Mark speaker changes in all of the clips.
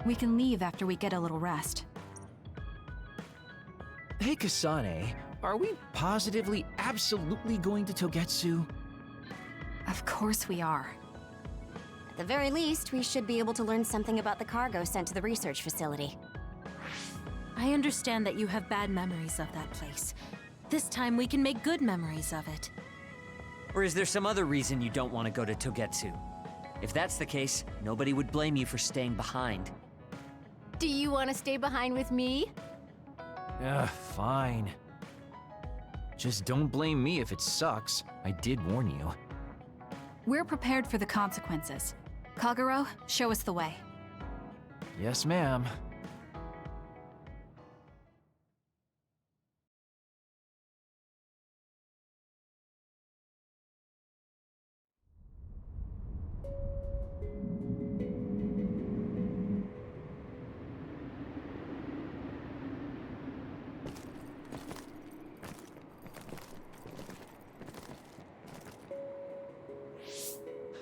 Speaker 1: We can leave after we get a little rest.
Speaker 2: Hey Kasane, are we positively, absolutely going to Togetsu?
Speaker 1: Of course we are.
Speaker 3: At the very least, we should be able to learn something about the cargo sent to the research facility.
Speaker 4: I understand that you have bad memories of that place. This time we can make good memories of it.
Speaker 5: Or is there some other reason you don't want to go to Togetsu? If that's the case, nobody would blame you for staying behind.
Speaker 3: Do you want to stay behind with me?
Speaker 2: Fine. Just don't blame me if it sucks. I did warn you.
Speaker 1: We're prepared for the consequences. Kagero, show us the way.
Speaker 2: Yes, ma'am.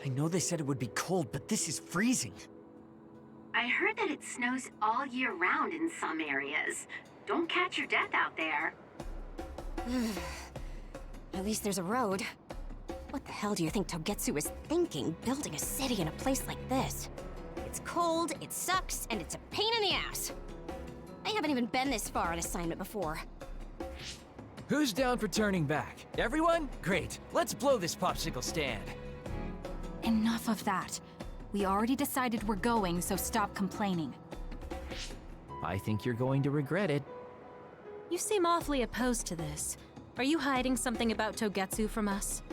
Speaker 5: I know they said it would be cold, but this is freezing.
Speaker 6: I heard that it snows all year round in some areas. Don't catch your death out there.
Speaker 3: At least there's a road. What the hell do you think Togetsu is thinking, building a city in a place like this? It's cold, it sucks, and it's a pain in the ass. I haven't even been this far on assignment before.
Speaker 2: Who's down for turning back? Everyone? Great. Let's blow this popsicle stand.
Speaker 1: Enough of that. We already decided we're going, so stop complaining.
Speaker 2: I think you're going to regret it.
Speaker 4: You seem awfully opposed to this. Are you hiding something about Togetsu from us?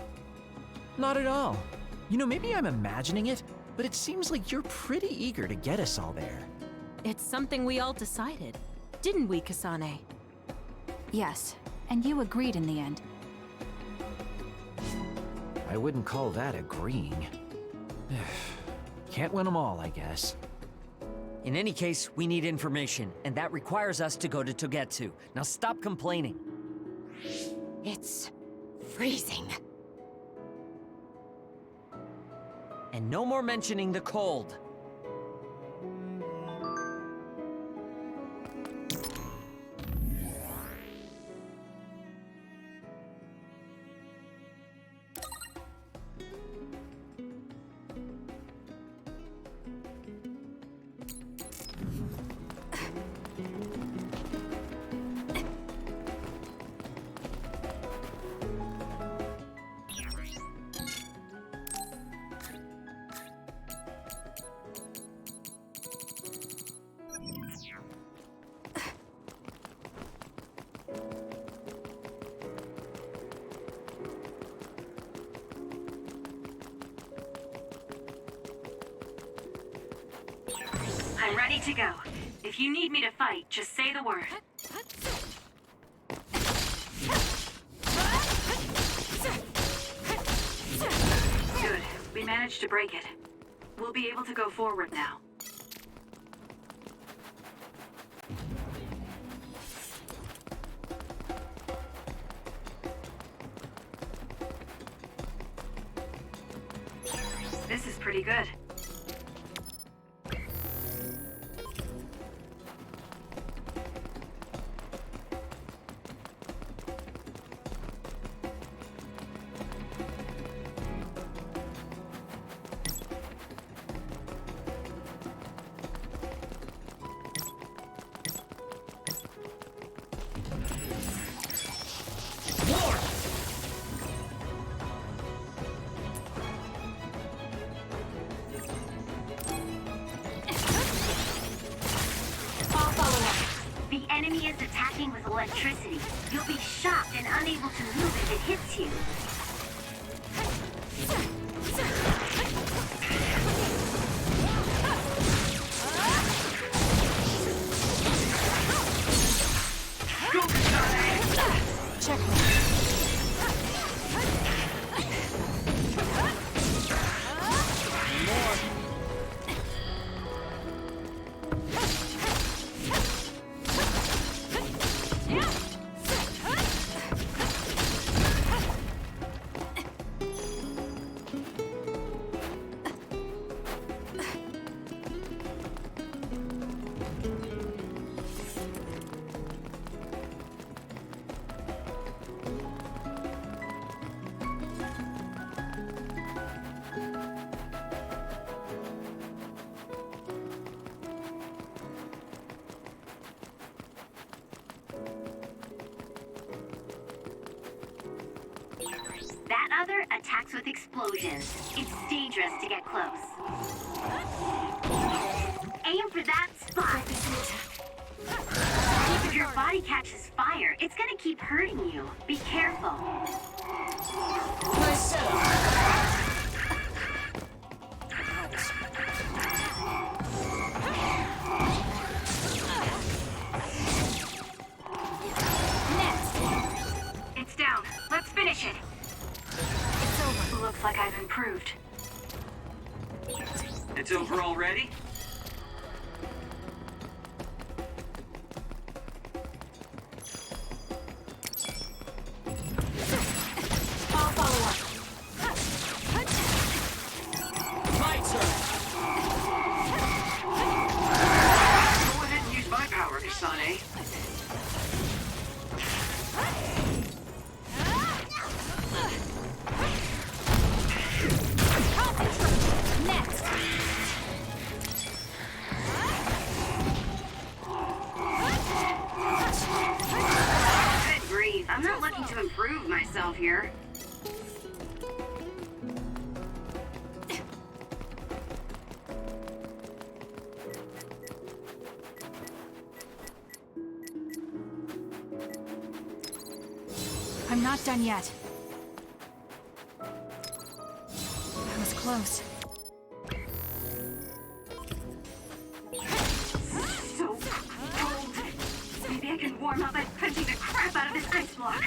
Speaker 2: Not at all. You know, maybe I'm imagining it, but it seems like you're pretty eager to get us all there.
Speaker 4: It's something we all decided. Didn't we, Kasane?
Speaker 1: Yes, and you agreed in the end.
Speaker 2: I wouldn't call that agreeing. Can't win them all, I guess.
Speaker 5: In any case, we need information, and that requires us to go to Togetsu. Now stop complaining.
Speaker 3: It's freezing.
Speaker 5: And no more mentioning the cold.
Speaker 6: I'm ready to go. If you need me to fight, just say the word. Good. We managed to break it. We'll be able to go forward now. This is pretty good. The enemy is attacking with electricity. You'll be shocked and unable to move if it hits you. That other attacks with explosions. It's dangerous to get close. Aim for that spot. If your body catches fire, it's gonna keep hurting you. Be careful.
Speaker 7: Nice setup.
Speaker 6: It's down. Let's finish it. It's over. Looks like I've improved.
Speaker 5: It's over already?
Speaker 7: I'll follow up. My turn.
Speaker 5: Go ahead and use my power, Kasane.
Speaker 1: Next!
Speaker 6: Good grief. I'm not looking to improve myself here.
Speaker 1: I'm not done yet. That was close.
Speaker 6: So cold. Maybe I can warm up by punching the crap out of this ice block.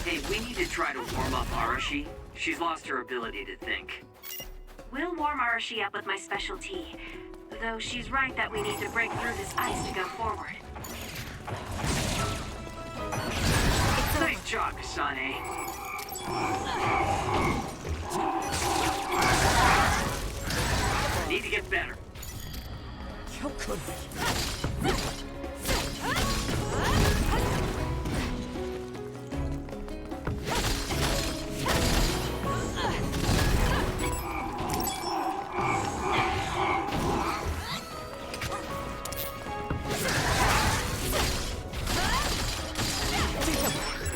Speaker 5: Hey, we need to try to warm up Arashi. She's lost her ability to think.
Speaker 6: We'll warm Arashi up with my special tea. Though she's right that we need to break through this ice to go forward.
Speaker 5: Nice job, Kasane. Need to get better.
Speaker 7: How could we?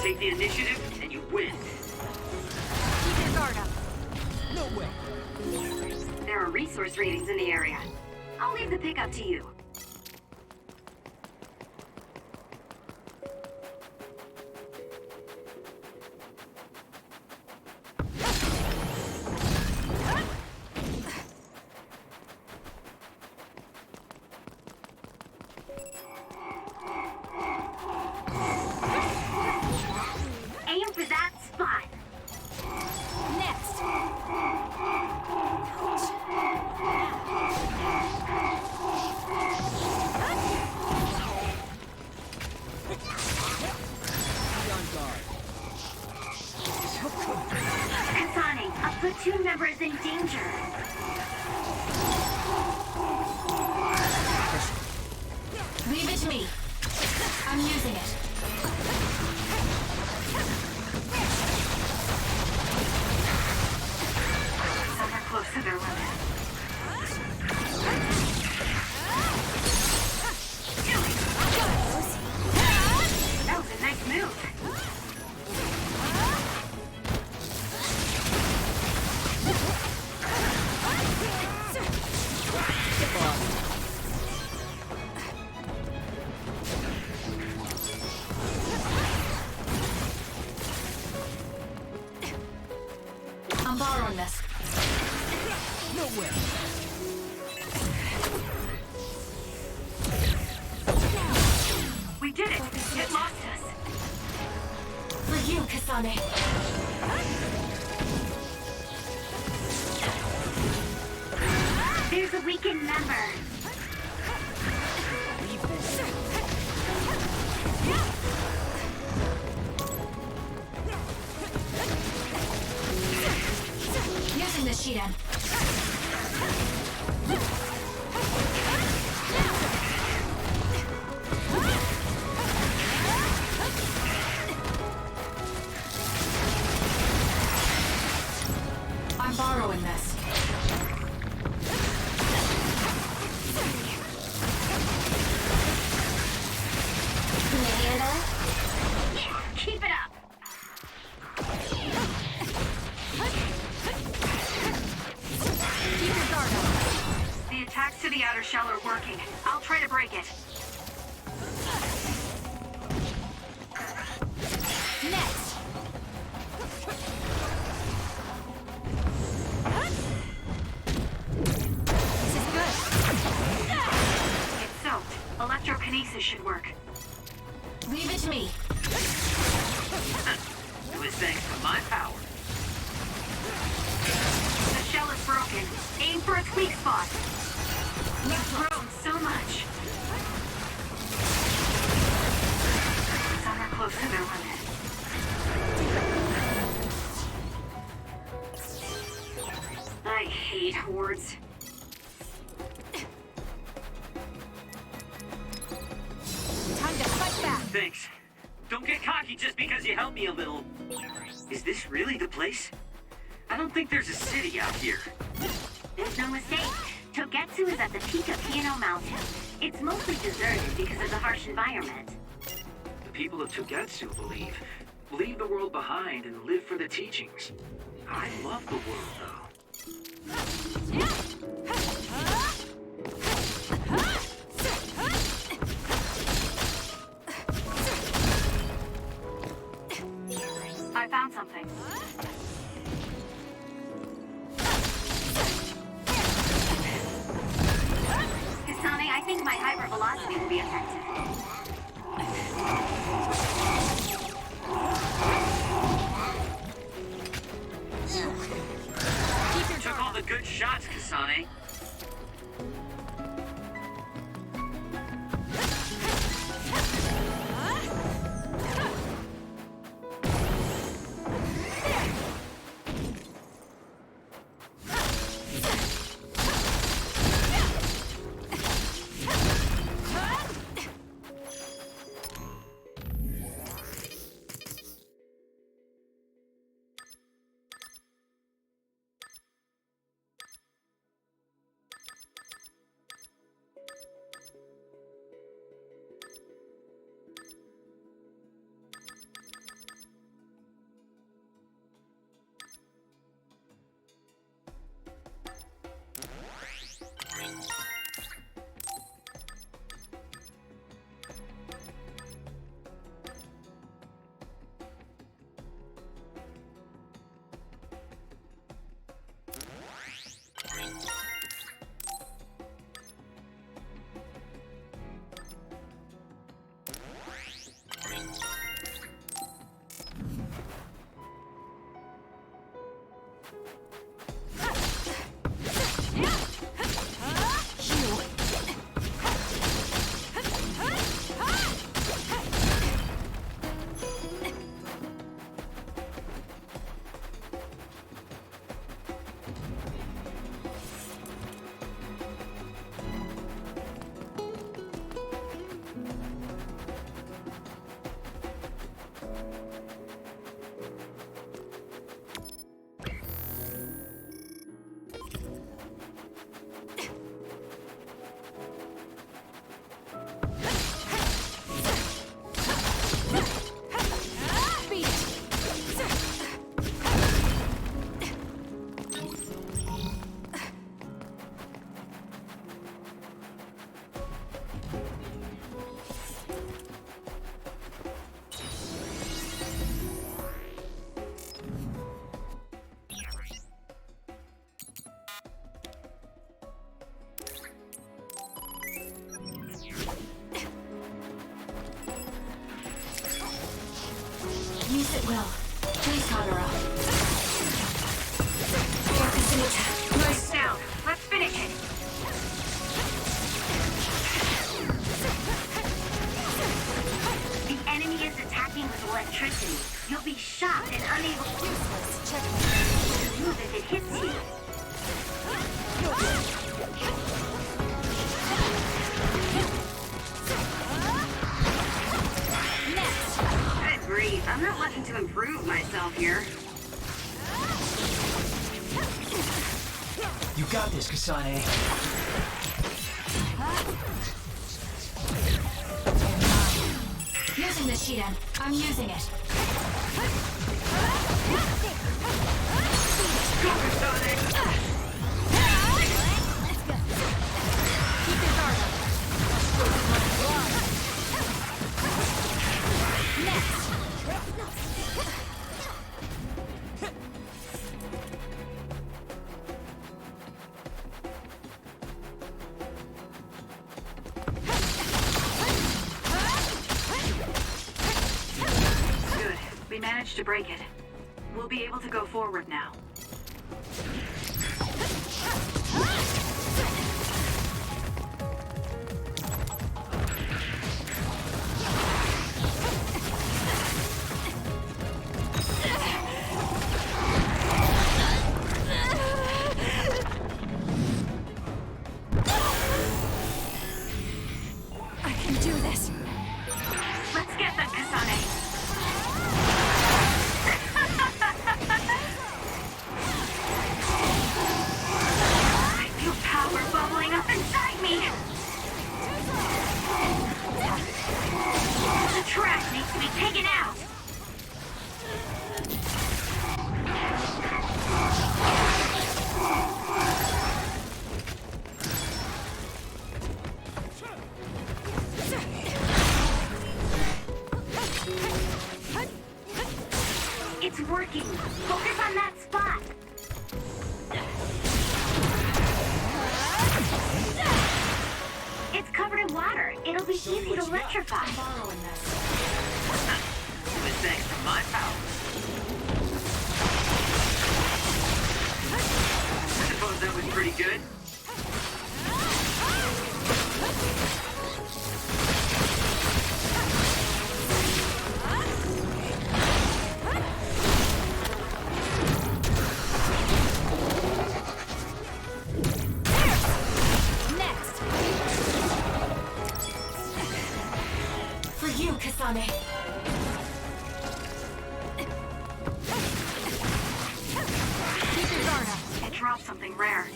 Speaker 5: Take the initiative, and you win.
Speaker 1: Keep your guard up.
Speaker 7: No way.
Speaker 6: There are resource readings in the area. I'll leave the pickup to you. Aim for that spot.
Speaker 1: Next!
Speaker 7: Be on guard. How could we?
Speaker 6: Kasane, a platoon member is in danger.
Speaker 1: Leave it to me. I'm using it.
Speaker 6: Some are close to their limit. That was a nice move.
Speaker 1: I'm borrowing this.
Speaker 7: No way.
Speaker 6: We did it. It lost us.
Speaker 1: For you, Kasane.
Speaker 6: There's a weakened member.
Speaker 7: Leave this.
Speaker 1: Using the sheet end. I'm borrowing this.
Speaker 3: Can you handle it?
Speaker 6: Yeah, keep it up. hacks to the outer shell are working. I'll try to break it.
Speaker 3: Next! This is good.
Speaker 6: It's soaked. Electrokinesis should work.
Speaker 1: Leave it to me.
Speaker 8: It was thanks to my power.
Speaker 6: The shell is broken. Aim for its weak spot. You've grown so much. Some are close to their limit. I hate hordes.
Speaker 3: Time to fight back!
Speaker 8: Thanks. Don't get cocky just because you helped me a little. Is this really the place? I don't think there's a city out here.
Speaker 6: There's no mistake. Togetsu is at the peak of Hino Mountain. It's mostly deserted because of the harsh environment.
Speaker 8: The people of Togetsu believe. Leave the world behind and live for the teachings. I love the world, though.
Speaker 6: I found something. Kasane, I think my hypervelocity will be effective.
Speaker 8: Took all the good shots, Kasane.
Speaker 1: Use it well. Please, Kagura. Focus it.
Speaker 6: Nice down. Let's finish it. The enemy is attacking with electricity. You'll be shocked and unable to move if it hits you. Good grief, I'm not looking to improve myself here.
Speaker 2: You got this, Kasane.
Speaker 1: Using the Shiden. I'm using it.
Speaker 8: Go, Kasane!
Speaker 6: managed to break it. We'll be able to go forward now.
Speaker 1: I can do this.
Speaker 6: Let's get them, Kasane. I feel power bubbling up inside me. The trash needs to be taken out. It's working. Focus on that spot. It's covered in water. It'll be easy to electrify.
Speaker 8: With thanks to my power. I suppose that was pretty good.
Speaker 1: Next! For you, Kasane. Keep your guard up.
Speaker 6: It dropped something rare.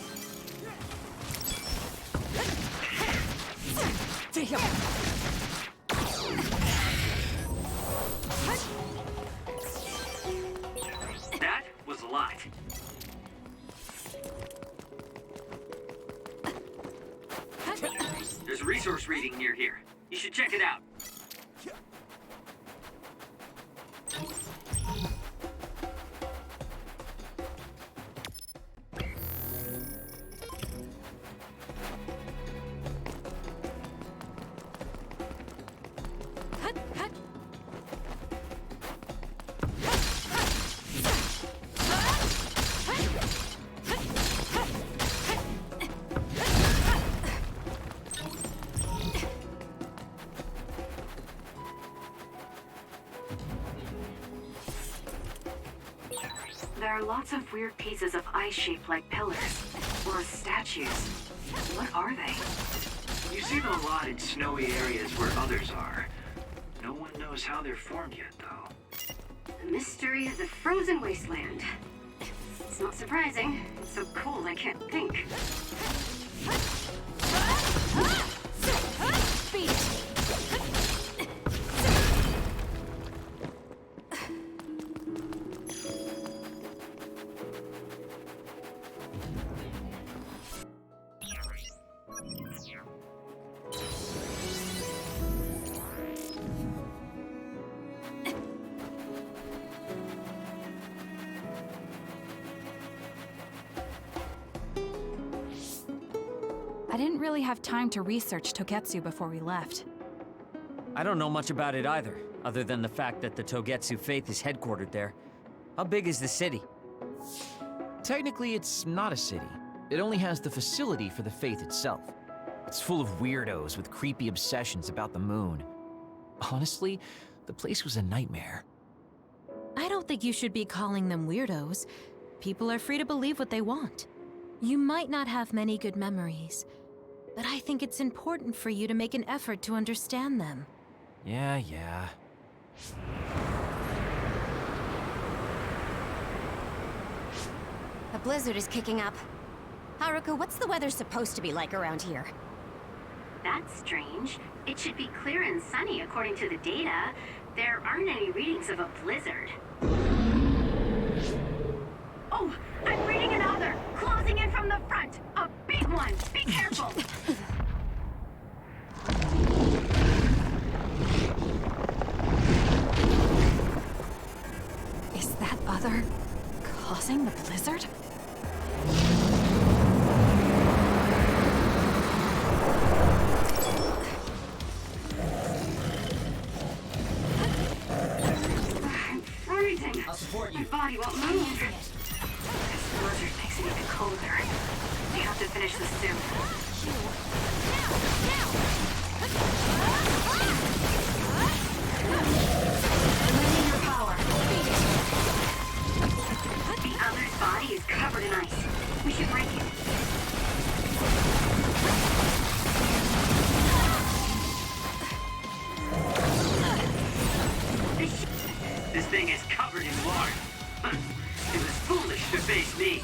Speaker 8: That was a lot. There's a resource reading near here. You should check it out.
Speaker 6: There are lots of weird pieces of ice shaped like pillars, or statues. What are they?
Speaker 8: You see them a lot in snowy areas where others are. No one knows how they're formed yet, though.
Speaker 6: The mystery of the frozen wasteland. It's not surprising. It's so cold I can't think.
Speaker 1: Beat it. I didn't really have time to research Togetsu before we left.
Speaker 5: I don't know much about it either, other than the fact that the Togetsu faith is headquartered there. How big is the city?
Speaker 2: Technically, it's not a city. It only has the facility for the faith itself. It's full of weirdos with creepy obsessions about the moon. Honestly, the place was a nightmare.
Speaker 4: I don't think you should be calling them weirdos. People are free to believe what they want. You might not have many good memories, but I think it's important for you to make an effort to understand them.
Speaker 2: Yeah.
Speaker 3: A blizzard is kicking up. Haruka, what's the weather supposed to be like around here?
Speaker 6: That's strange. It should be clear and sunny according to the data. There aren't any readings of a blizzard. Oh, I'm reading another! Closing in from the front! A big one! Be careful!
Speaker 1: Is that other causing the blizzard?
Speaker 6: I'm freezing! finish this soon. Lending your power. The other's body is covered in ice. We should break it.
Speaker 8: This thing is covered in water. It was foolish to face me.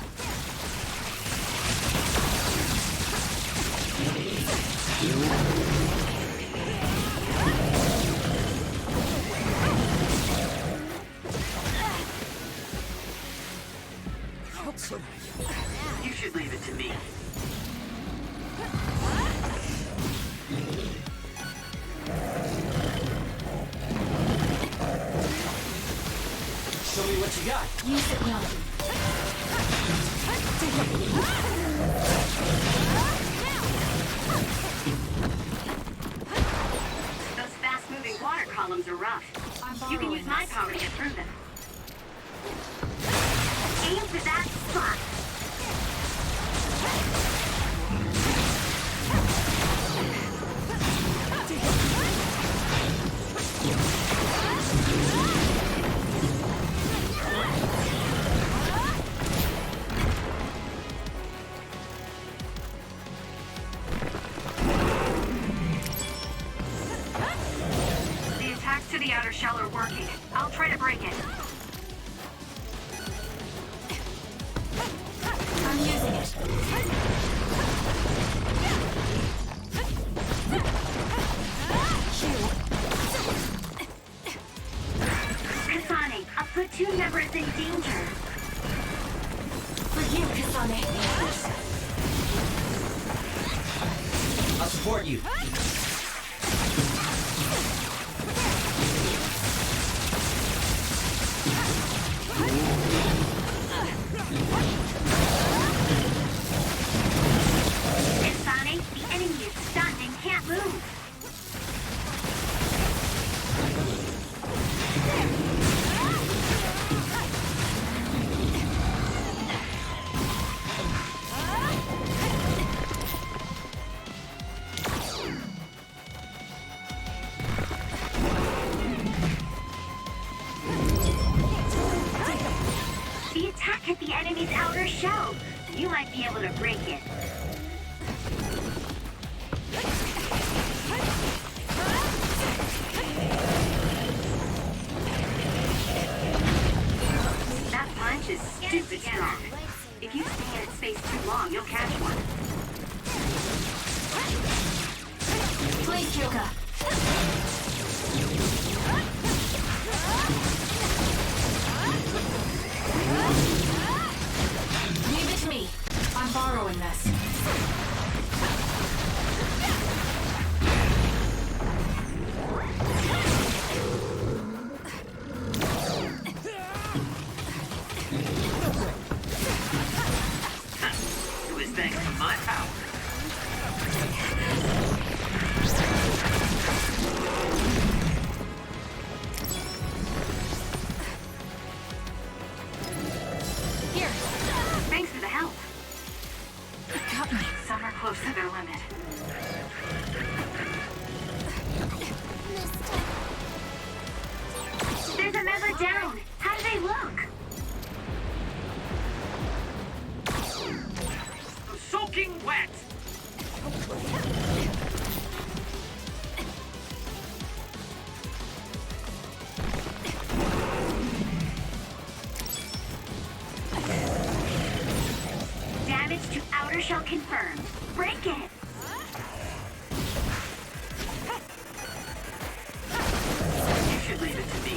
Speaker 8: You should leave it to me.
Speaker 5: Show me what you got.
Speaker 1: Use it well.
Speaker 6: Those fast-moving water columns are rough. You can use my power to get through them. Aim for that spot. The attacks to the outer shell are working. I'll try to break it.
Speaker 1: I'm using it.
Speaker 6: Kasane, a platoon member is in danger.
Speaker 1: For you, Kasane.
Speaker 5: I'll support you.
Speaker 6: Kasane, the enemy is stunned and can't move. The attack hit the enemy's outer shell. You might be able to break it. That punch is stupid strong. If you stay in its space too long, you'll catch one.
Speaker 1: Please, Kyoka. Leave it to me. I'm borrowing this.
Speaker 8: It was thanks to my power.
Speaker 1: Here.
Speaker 6: Thanks for the help.
Speaker 1: Got me.
Speaker 6: Some are close to their limit. There's a member down. How do they look?
Speaker 8: I'm soaking wet.
Speaker 6: Damage to outer shell confirmed. Break it.
Speaker 8: You should leave it to me.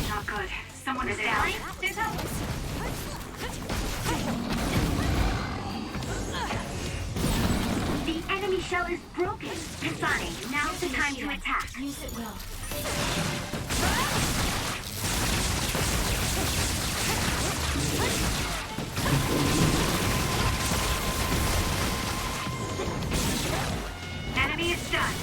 Speaker 6: Not good. Someone is down. There's help. The enemy shell is broken. Kasane, now's the time to attack.
Speaker 1: Use it well.
Speaker 6: Enemy is stunned.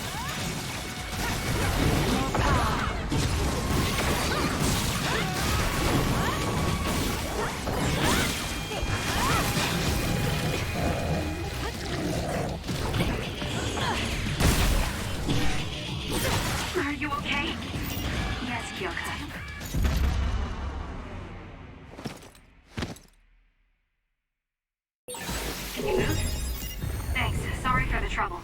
Speaker 6: Can you move? Thanks. Sorry for the trouble.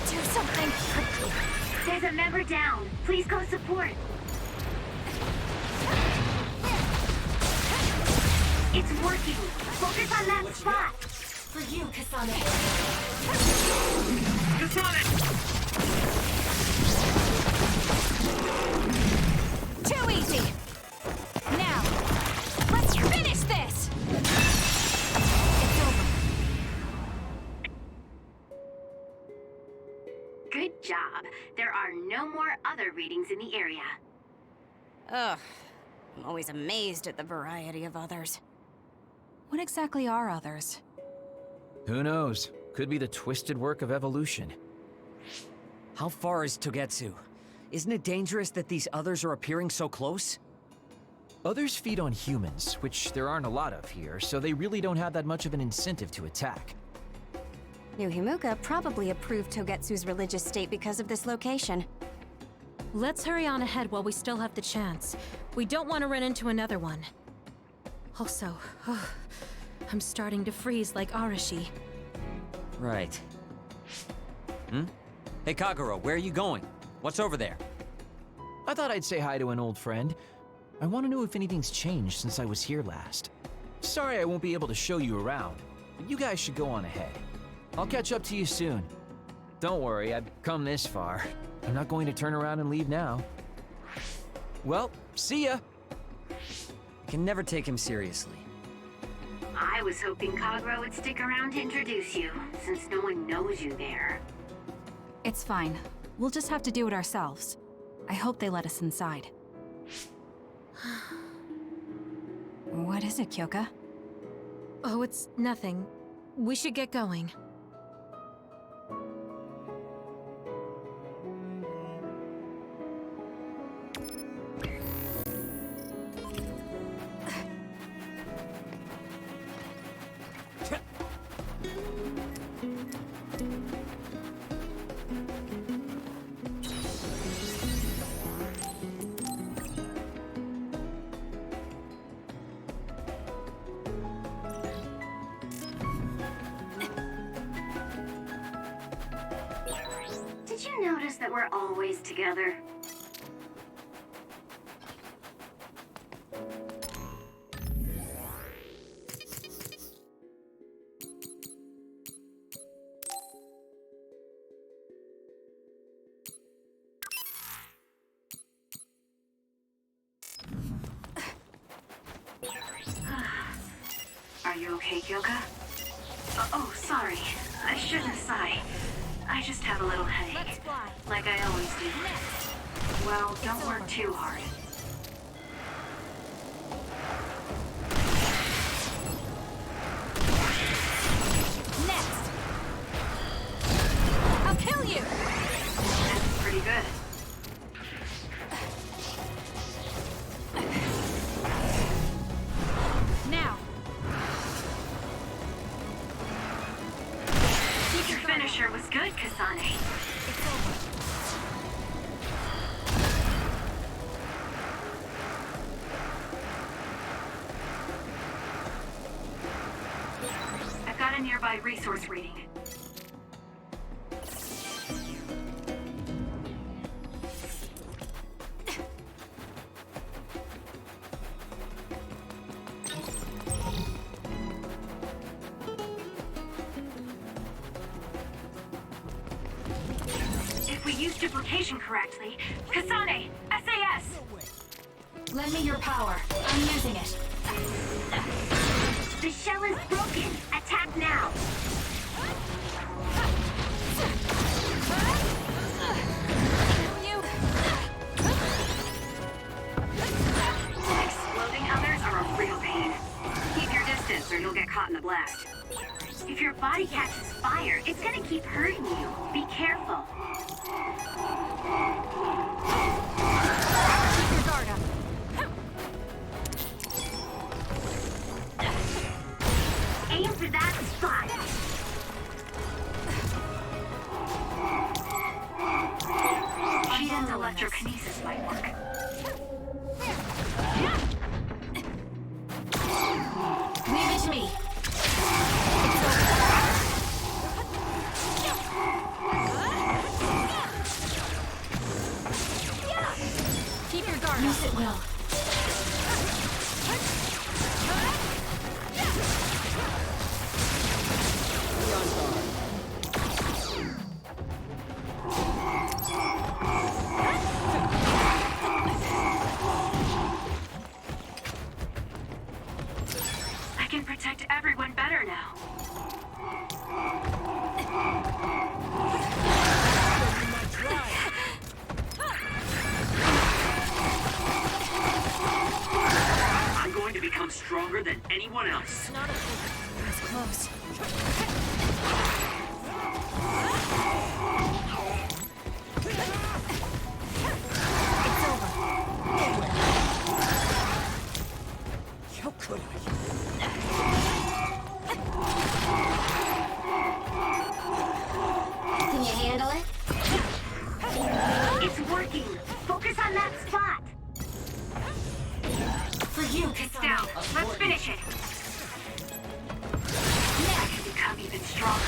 Speaker 3: Do something.
Speaker 6: There's a member down. Please go support. It's working. Focus on that spot.
Speaker 3: For you, Kasane.
Speaker 8: Kasane!
Speaker 3: Too easy. Now, let's finish this. It's over.
Speaker 6: Good job. There are no more other readings in the area.
Speaker 3: Ugh. I'm always amazed at the variety of others.
Speaker 1: What exactly are others?
Speaker 2: Who knows? Could be the twisted work of evolution.
Speaker 5: How far is Togetsu? Isn't it dangerous that these others are appearing so close?
Speaker 2: Others feed on humans, which there aren't a lot of here, so they really don't have that much of an incentive to attack.
Speaker 3: New Himuka probably approved Togetsu's religious state because of this location.
Speaker 4: Let's hurry on ahead while we still have the chance. We don't want to run into another one. Also, I'm starting to freeze like Arashi.
Speaker 5: Right. Hey Kagero, where are you going? What's over there?
Speaker 2: I thought I'd say hi to an old friend. I want to know if anything's changed since I was here last. Sorry I won't be able to show you around, but you guys should go on ahead. I'll catch up to you soon. Don't worry, I've come this far. I'm not going to turn around and leave now. Well, see ya!
Speaker 5: I can never take him seriously.
Speaker 6: I was hoping Kagero would stick around to introduce you, since no one knows you there.
Speaker 1: It's fine. We'll just have to do it ourselves. I hope they let us inside. What is it, Kyoka?
Speaker 4: Oh, it's nothing. We should get going.
Speaker 6: Did you notice that we're always together? Are you okay, Kyoka? Oh, sorry. I shouldn't sigh. I just have a little headache. Like I always do. Well, don't work too hard.
Speaker 3: Next! I'll kill you!
Speaker 6: That's pretty good.
Speaker 3: Now!
Speaker 6: Your finisher was good, Kasane.
Speaker 3: It's over.
Speaker 6: I've got a nearby resource reading. If we use duplication correctly, Kasane, SAS!
Speaker 1: Lend me your power. I'm using it.
Speaker 6: The shell is broken. Attack now. Exploding others are a real pain. Keep your distance or you'll get caught in the blast. If your body catches fire, it's gonna keep hurting you. Be careful.
Speaker 3: Keep your guard up.
Speaker 6: Aim for that spot. electrokinesis might work.
Speaker 1: Leave it to me. Keep your guard up. Use it well.
Speaker 7: Be on guard.
Speaker 6: I can protect everyone better now.
Speaker 8: I'm going to become stronger than anyone else.
Speaker 1: Not a That's close. It's over.
Speaker 7: How could I?
Speaker 3: Can you handle it?
Speaker 6: It's working. Focus on that spot.
Speaker 1: For you,
Speaker 6: It's down. Let's finish it. I can become even stronger.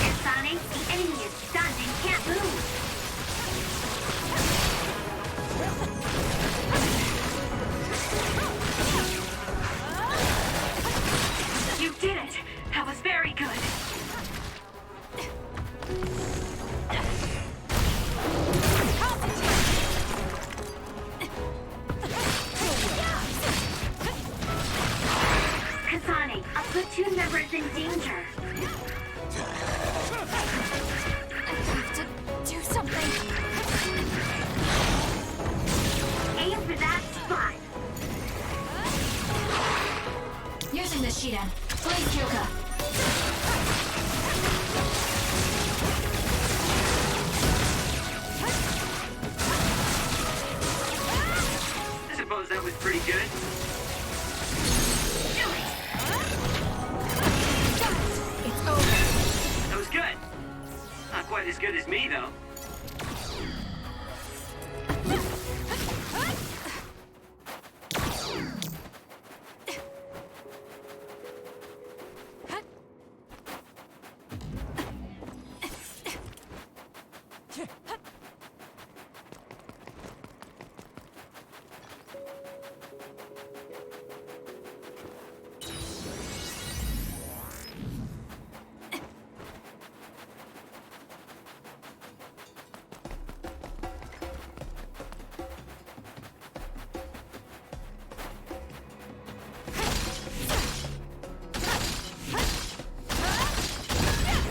Speaker 6: Kasane, the enemy is stunned and can't move. You did it! That was very good. Kasane, a platoon member is in danger.
Speaker 1: I have to do something.
Speaker 6: Aim for that spot.
Speaker 1: Using the Shiden. Please, Kyoka.
Speaker 8: I suppose that was pretty good.
Speaker 1: It's over.
Speaker 8: That was good. Not quite as good as me, though.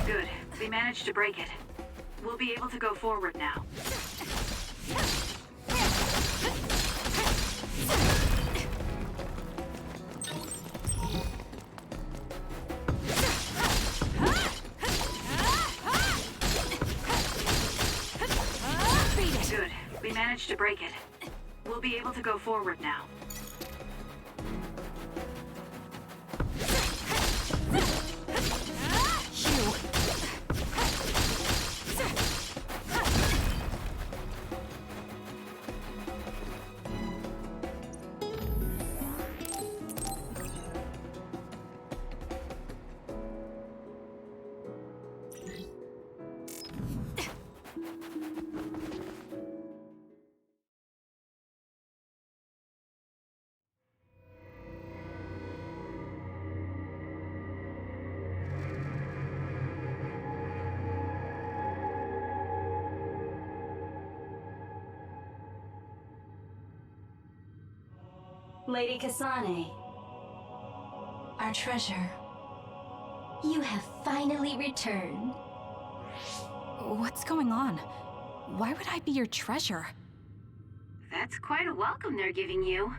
Speaker 6: Good. We managed to break it. We'll be able to go forward now. Good. We managed to break it. We'll be able to go forward now.
Speaker 9: Lady Kasane.
Speaker 1: Our treasure.
Speaker 9: You have finally returned.
Speaker 1: What's going on? Why would I be your treasure?
Speaker 6: That's quite a welcome they're giving you.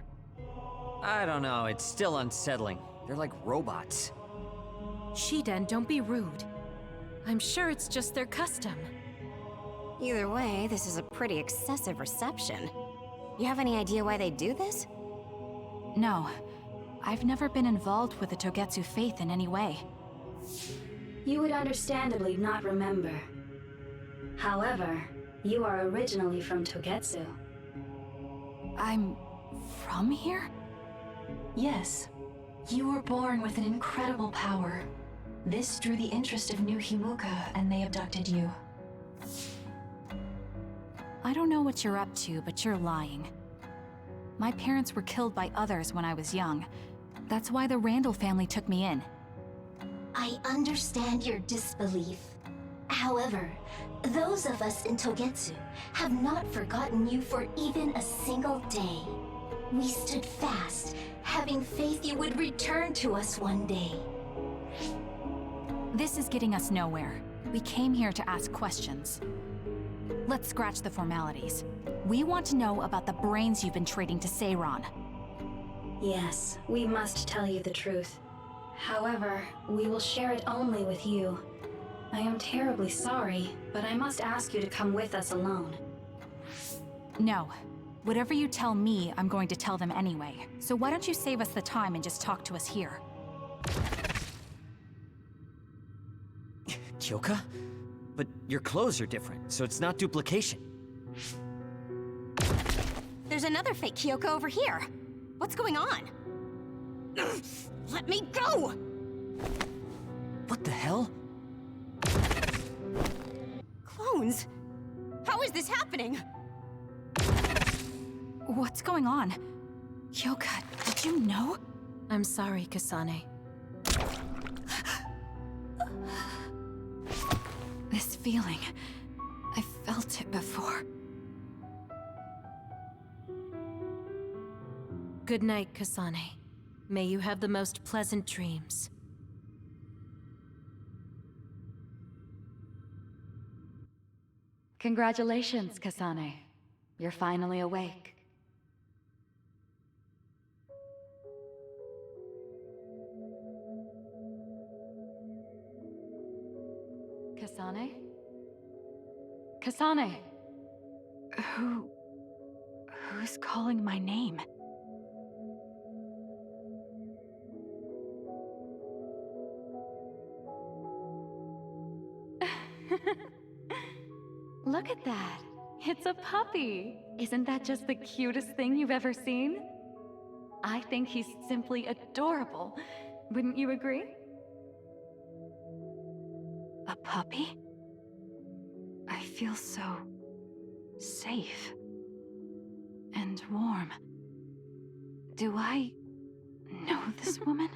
Speaker 5: I don't know, it's still unsettling. They're like robots.
Speaker 4: Shiden, don't be rude. I'm sure it's just their custom.
Speaker 3: Either way, this is a pretty excessive reception. You have any idea why they do this?
Speaker 1: No. I've never been involved with the Togetsu faith in any way.
Speaker 9: You would understandably not remember. However, you are originally from Togetsu.
Speaker 1: I'm from here?
Speaker 10: Yes. You were born with an incredible power. This drew the interest of New Himuka, and they abducted you.
Speaker 1: I don't know what you're up to, but you're lying. My parents were killed by others when I was young. That's why the Randall family took me in.
Speaker 9: I understand your disbelief. However, those of us in Togetsu have not forgotten you for even a single day. We stood fast, having faith you would return to us one day.
Speaker 1: This is getting us nowhere. We came here to ask questions. Let's scratch the formalities. We want to know about the brains you've been trading to Seiran.
Speaker 9: Yes, we must tell you the truth. However, we will share it only with you. I am terribly sorry, but I must ask you to come with us alone.
Speaker 1: No. Whatever you tell me, I'm going to tell them anyway. So why don't you save us the time and just talk to us here?
Speaker 5: Kyoka? But your clothes are different, so it's not duplication.
Speaker 3: There's another fake Kyoko over here. What's going on? Let me go!
Speaker 5: What the hell?
Speaker 3: Clones? How is this happening?
Speaker 1: What's going on? Kyoka, did you know?
Speaker 4: I'm sorry, Kasane.
Speaker 1: This feeling, I felt it before.
Speaker 4: Good night, Kasane. May you have the most pleasant dreams.
Speaker 1: Congratulations, Kasane. You're finally awake. Kasane? Kasane! Who's calling my name? Look at that. It's a puppy. Isn't that just the cutest thing you've ever seen? I think he's simply adorable. Wouldn't you agree? A puppy? I feel so safe and warm. Do I know this woman?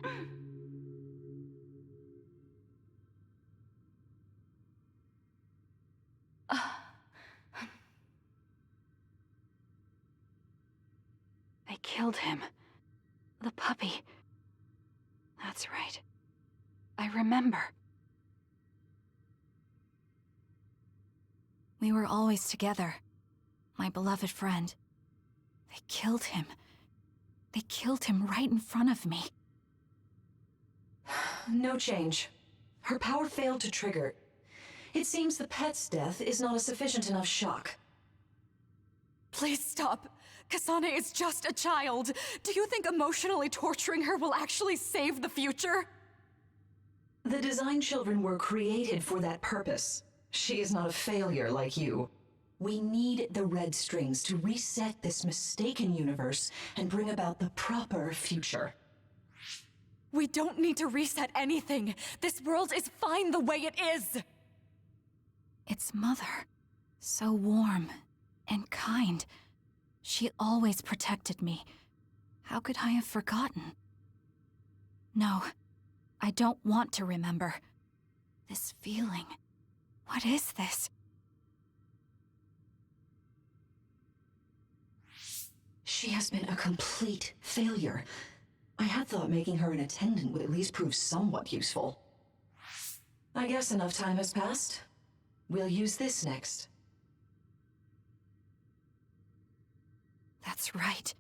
Speaker 1: They killed him. The puppy. That's right. I remember. We were always together. My beloved friend. They killed him. They killed him right in front of me.
Speaker 11: No change. Her power failed to trigger. It seems the pet's death is not a sufficient enough shock.
Speaker 12: Please stop. Kasane is just a child. Do you think emotionally torturing her will actually save the future?
Speaker 11: The design children were created for that purpose. She is not a failure like you. We need the red strings to reset this mistaken universe and bring about the proper future.
Speaker 12: We don't need to reset anything. This world is fine the way it is.
Speaker 1: It's Mother. So warm and kind. She always protected me. How could I have forgotten? No, I don't want to remember. This feeling. What is this?
Speaker 11: She has been a complete failure. I had thought making her an attendant would at least prove somewhat useful. I guess enough time has passed. We'll use this next.
Speaker 1: That's right.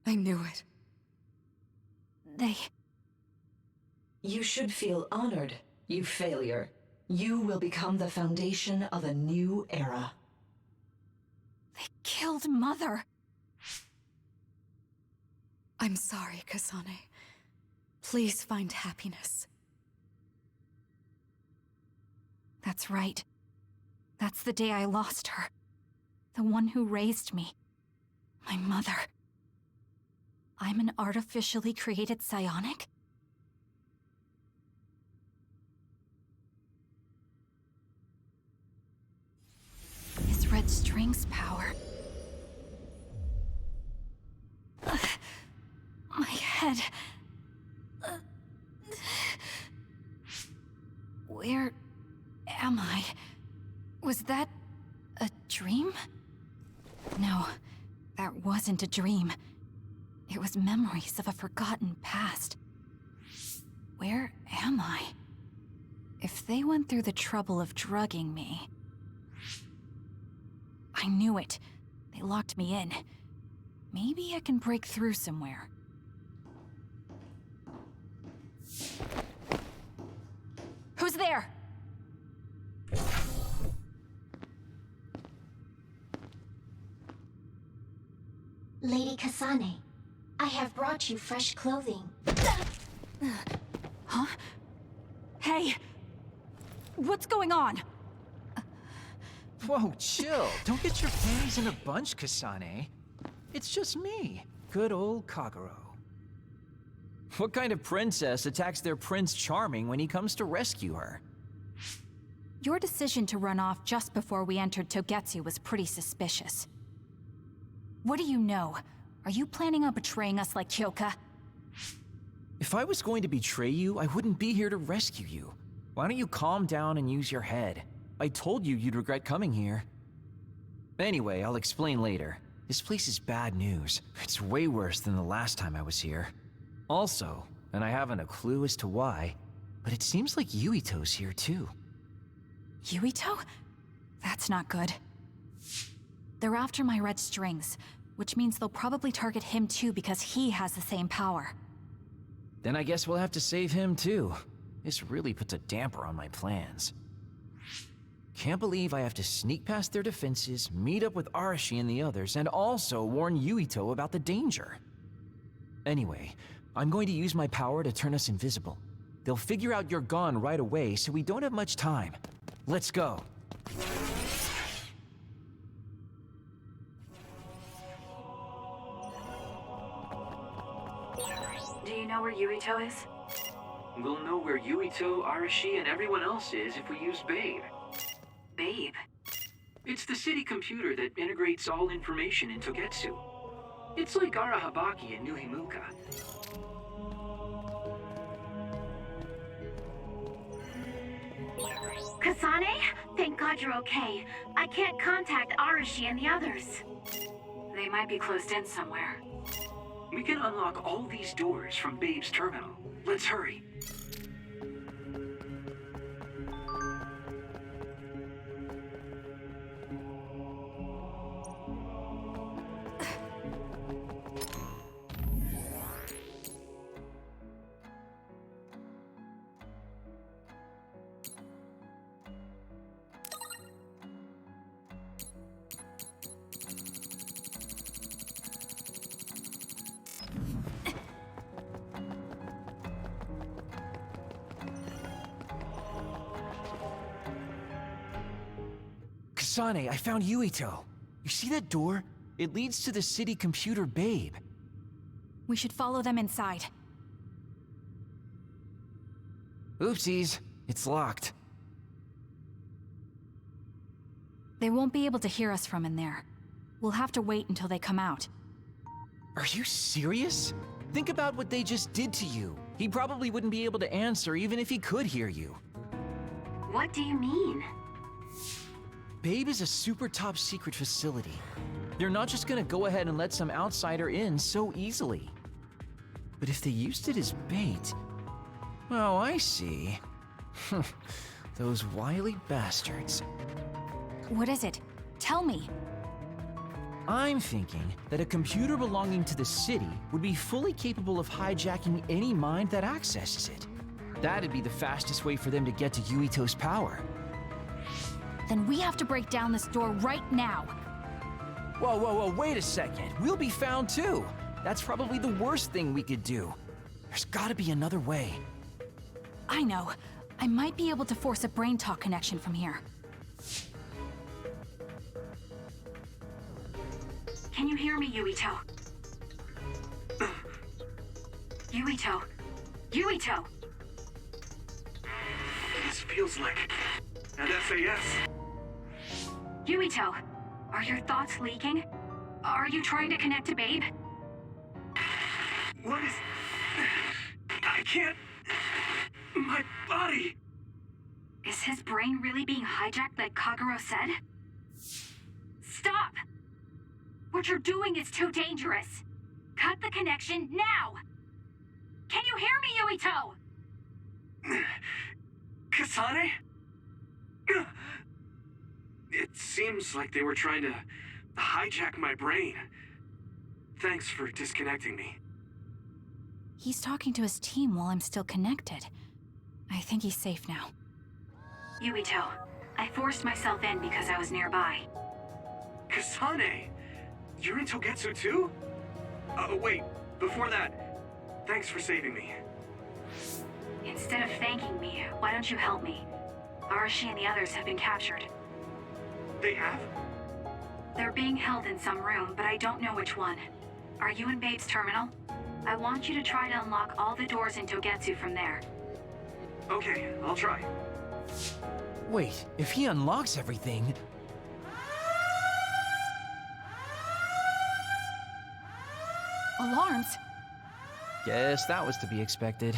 Speaker 12: I knew it.
Speaker 1: They...
Speaker 11: You should feel honored, you failure. You will become the foundation of a new era.
Speaker 1: They killed Mother.
Speaker 12: I'm sorry, Kasane. Please find happiness.
Speaker 1: That's right. That's the day I lost her. The one who raised me. My mother. I'm an artificially created psionic? His red string's power. My head. Where am I? Was that a dream? No, that wasn't a dream. It was memories of a forgotten past. Where am I? If they went through the trouble of drugging me... I knew it. They locked me in. Maybe I can break through somewhere. Who's there?
Speaker 9: Lady Kasane, I have brought you fresh clothing.
Speaker 1: Huh? Hey! What's going on?
Speaker 2: Whoa, chill. Don't get your panties in a bunch, Kasane. It's just me, good old Kagero. What kind of princess attacks their Prince Charming when he comes to rescue her?
Speaker 1: Your decision to run off just before we entered Togetsu was pretty suspicious. What do you know? Are you planning on betraying us like Kyoka?
Speaker 2: If I was going to betray you, I wouldn't be here to rescue you. Why don't you calm down and use your head? I told you you'd regret coming here. Anyway, I'll explain later. This place is bad news. It's way worse than the last time I was here. Also, and I haven't a clue as to why, but it seems like Yuito's here too.
Speaker 1: Yuito? That's not good. They're after my red strings, which means they'll probably target him too because he has the same power.
Speaker 2: Then I guess we'll have to save him too. This really puts a damper on my plans. Can't believe I have to sneak past their defenses, meet up with Arashi and the others, and also warn Yuito about the danger. Anyway, I'm going to use my power to turn us invisible. They'll figure out you're gone right away, so we don't have much time. Let's go.
Speaker 6: Do you know where Yuito is?
Speaker 8: We'll know where Yuito, Arashi, and everyone else is if we use Babe.
Speaker 6: Babe?
Speaker 8: It's the city computer that integrates all information in Togetsu. It's like Arahabaki in New Himuka.
Speaker 6: Kasane? Thank God you're okay. I can't contact Arashi and the others. They might be closed in somewhere.
Speaker 8: We can unlock all these doors from Babe's terminal. Let's hurry.
Speaker 2: Kasane, I found Yuito. You see that door? It leads to the city computer Babe.
Speaker 1: We should follow them inside.
Speaker 2: Oopsies, it's locked.
Speaker 1: They won't be able to hear us from in there. We'll have to wait until they come out.
Speaker 2: Are you serious? Think about what they just did to you. He probably wouldn't be able to answer even if he could hear you.
Speaker 6: What do you mean?
Speaker 2: Babe is a super top secret facility. They're not just gonna go ahead and let some outsider in so easily. But if they used it as bait... Oh, I see. Those wily bastards.
Speaker 1: What is it? Tell me.
Speaker 2: I'm thinking that a computer belonging to the city would be fully capable of hijacking any mind that accesses it. That'd be the fastest way for them to get to Yuito's power.
Speaker 1: Then we have to break down this door right now.
Speaker 2: Whoa, wait a second. We'll be found too. That's probably the worst thing we could do. There's gotta be another way.
Speaker 1: I know. I might be able to force a brain talk connection from here.
Speaker 6: Can you hear me, Yuito? Yuito? Yuito!
Speaker 8: This feels like an SAS.
Speaker 6: Yuito, are your thoughts leaking? Are you trying to connect to Babe?
Speaker 8: What is... I can't... My body...
Speaker 6: Is his brain really being hijacked like Kagero said? Stop! What you're doing is too dangerous. Cut the connection now! Can you hear me, Yuito?
Speaker 8: Kasane? It seems like they were trying to hijack my brain. Thanks for disconnecting me.
Speaker 1: He's talking to his team while I'm still connected. I think he's safe now.
Speaker 6: Yuito, I forced myself in because I was nearby.
Speaker 8: Kasane! You're in Togetsu too? Wait, before that, thanks for saving me.
Speaker 6: Instead of thanking me, why don't you help me? Arashi and the others have been captured.
Speaker 8: They have?
Speaker 6: They're being held in some room, but I don't know which one. Are you in Babe's terminal? I want you to try to unlock all the doors in Togetsu from there.
Speaker 8: Okay, I'll try.
Speaker 2: Wait, if he unlocks everything...
Speaker 1: Alarms?
Speaker 2: Guess that was to be expected.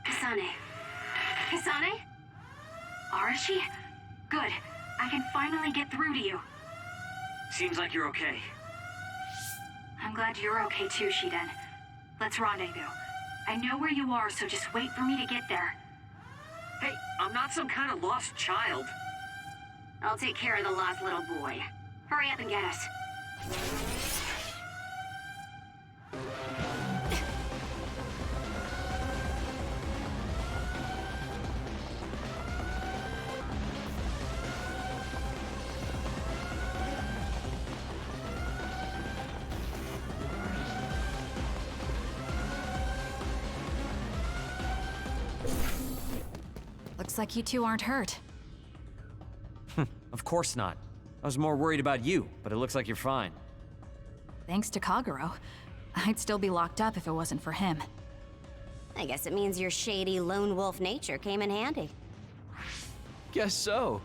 Speaker 6: Kasane. Kasane? Arashi? Good. I can finally get through to you.
Speaker 5: Seems like you're okay.
Speaker 6: I'm glad you're okay too, Shiden. Let's rendezvous. I know where you are, so just wait for me to get there.
Speaker 5: Hey, I'm not some kind of lost child.
Speaker 6: I'll take care of the lost little boy. Hurry up and get us.
Speaker 1: Looks like you two aren't hurt.
Speaker 5: Of course not. I was more worried about you, but it looks like you're fine.
Speaker 1: Thanks to Kagero. I'd still be locked up if it wasn't for him.
Speaker 3: I guess it means your shady lone wolf nature came in handy.
Speaker 2: Guess so.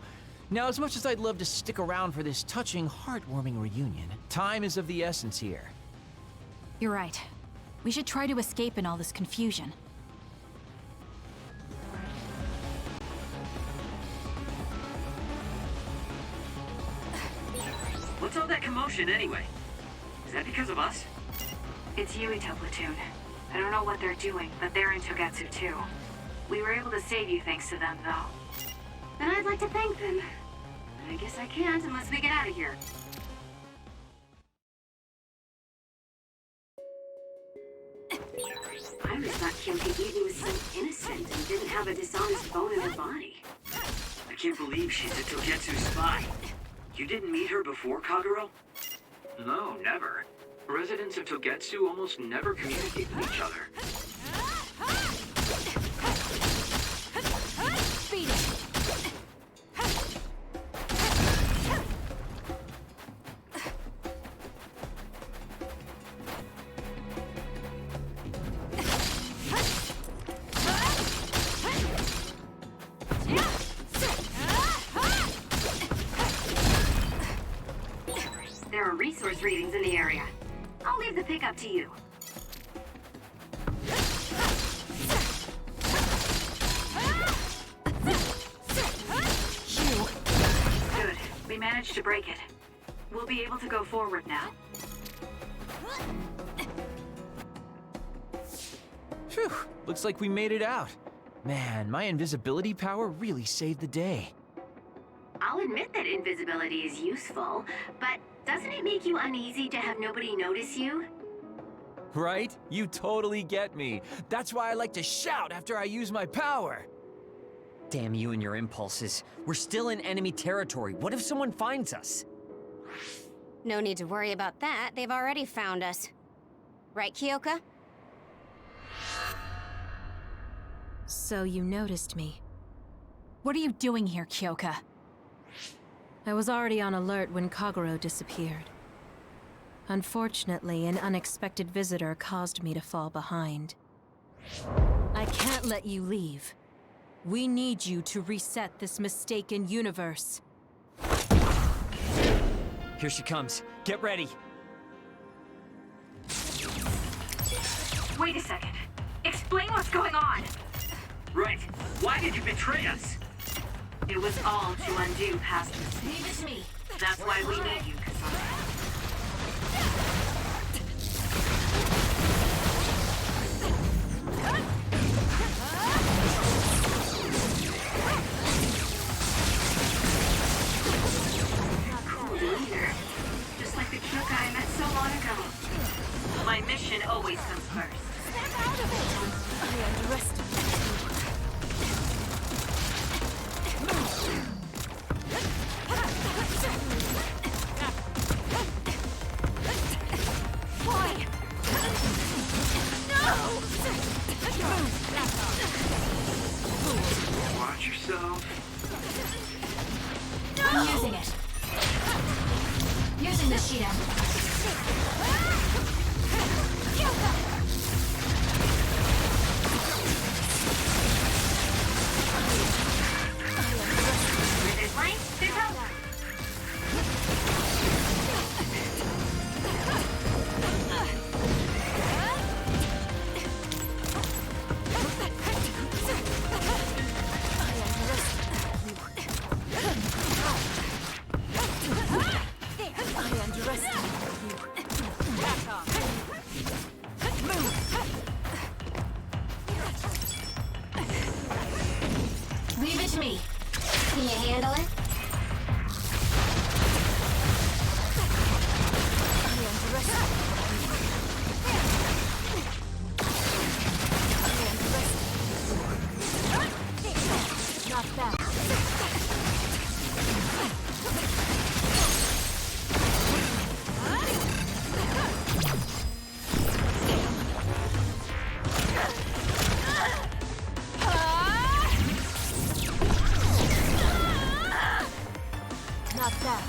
Speaker 2: Now, as much as I'd love to stick around for this touching, heartwarming reunion, time is of the essence here.
Speaker 1: You're right. We should try to escape in all this confusion.
Speaker 5: What's all that commotion anyway? Is that because of us?
Speaker 6: It's Yuito Platoon. I don't know what they're doing, but they're in Togetsu too. We were able to save you thanks to them, though. And I'd like to thank them. But I guess I can't unless we get out of here. I always thought Kim Higiri was so innocent and didn't have a dishonest bone in her body.
Speaker 5: I can't believe she's a Togetsu spy. You didn't meet her before, Kagero?
Speaker 8: No, never. Residents of Togetsu almost never communicate with each other.
Speaker 1: Beat it!
Speaker 6: There are resource readings in the area. I'll leave the pickup to you. Good. We managed to break it. We'll be able to go forward now.
Speaker 2: Phew, looks like we made it out. Man, my invisibility power really saved the day.
Speaker 6: I'll admit that invisibility is useful, but doesn't it make you uneasy to have nobody notice you?
Speaker 2: Right? You totally get me. That's why I like to shout after I use my power.
Speaker 5: Damn you and your impulses. We're still in enemy territory. What if someone finds us?
Speaker 3: No need to worry about that. They've already found us. Right, Kyoka?
Speaker 4: So you noticed me.
Speaker 1: What are you doing here, Kyoka?
Speaker 4: I was already on alert when Kagero disappeared. Unfortunately, an unexpected visitor caused me to fall behind. I can't let you leave. We need you to reset this mistaken universe.
Speaker 5: Here she comes. Get ready.
Speaker 6: Wait a second. Explain what's going on.
Speaker 8: Right. Why did you betray us?
Speaker 6: It was all to undo past mistakes.
Speaker 1: Leave it to me.
Speaker 6: That's why we need you, Kasane. Cool leader. Just like the Kyoka I met so long ago. My mission always comes first.
Speaker 1: Step out of it! I underestimated you. Why? No!
Speaker 8: Watch yourself.
Speaker 1: I'm using it. Using the Shidan.
Speaker 6: Where there's light, there's hope.
Speaker 1: Leave it to me.
Speaker 3: Can you handle it?
Speaker 1: Not bad. Not bad.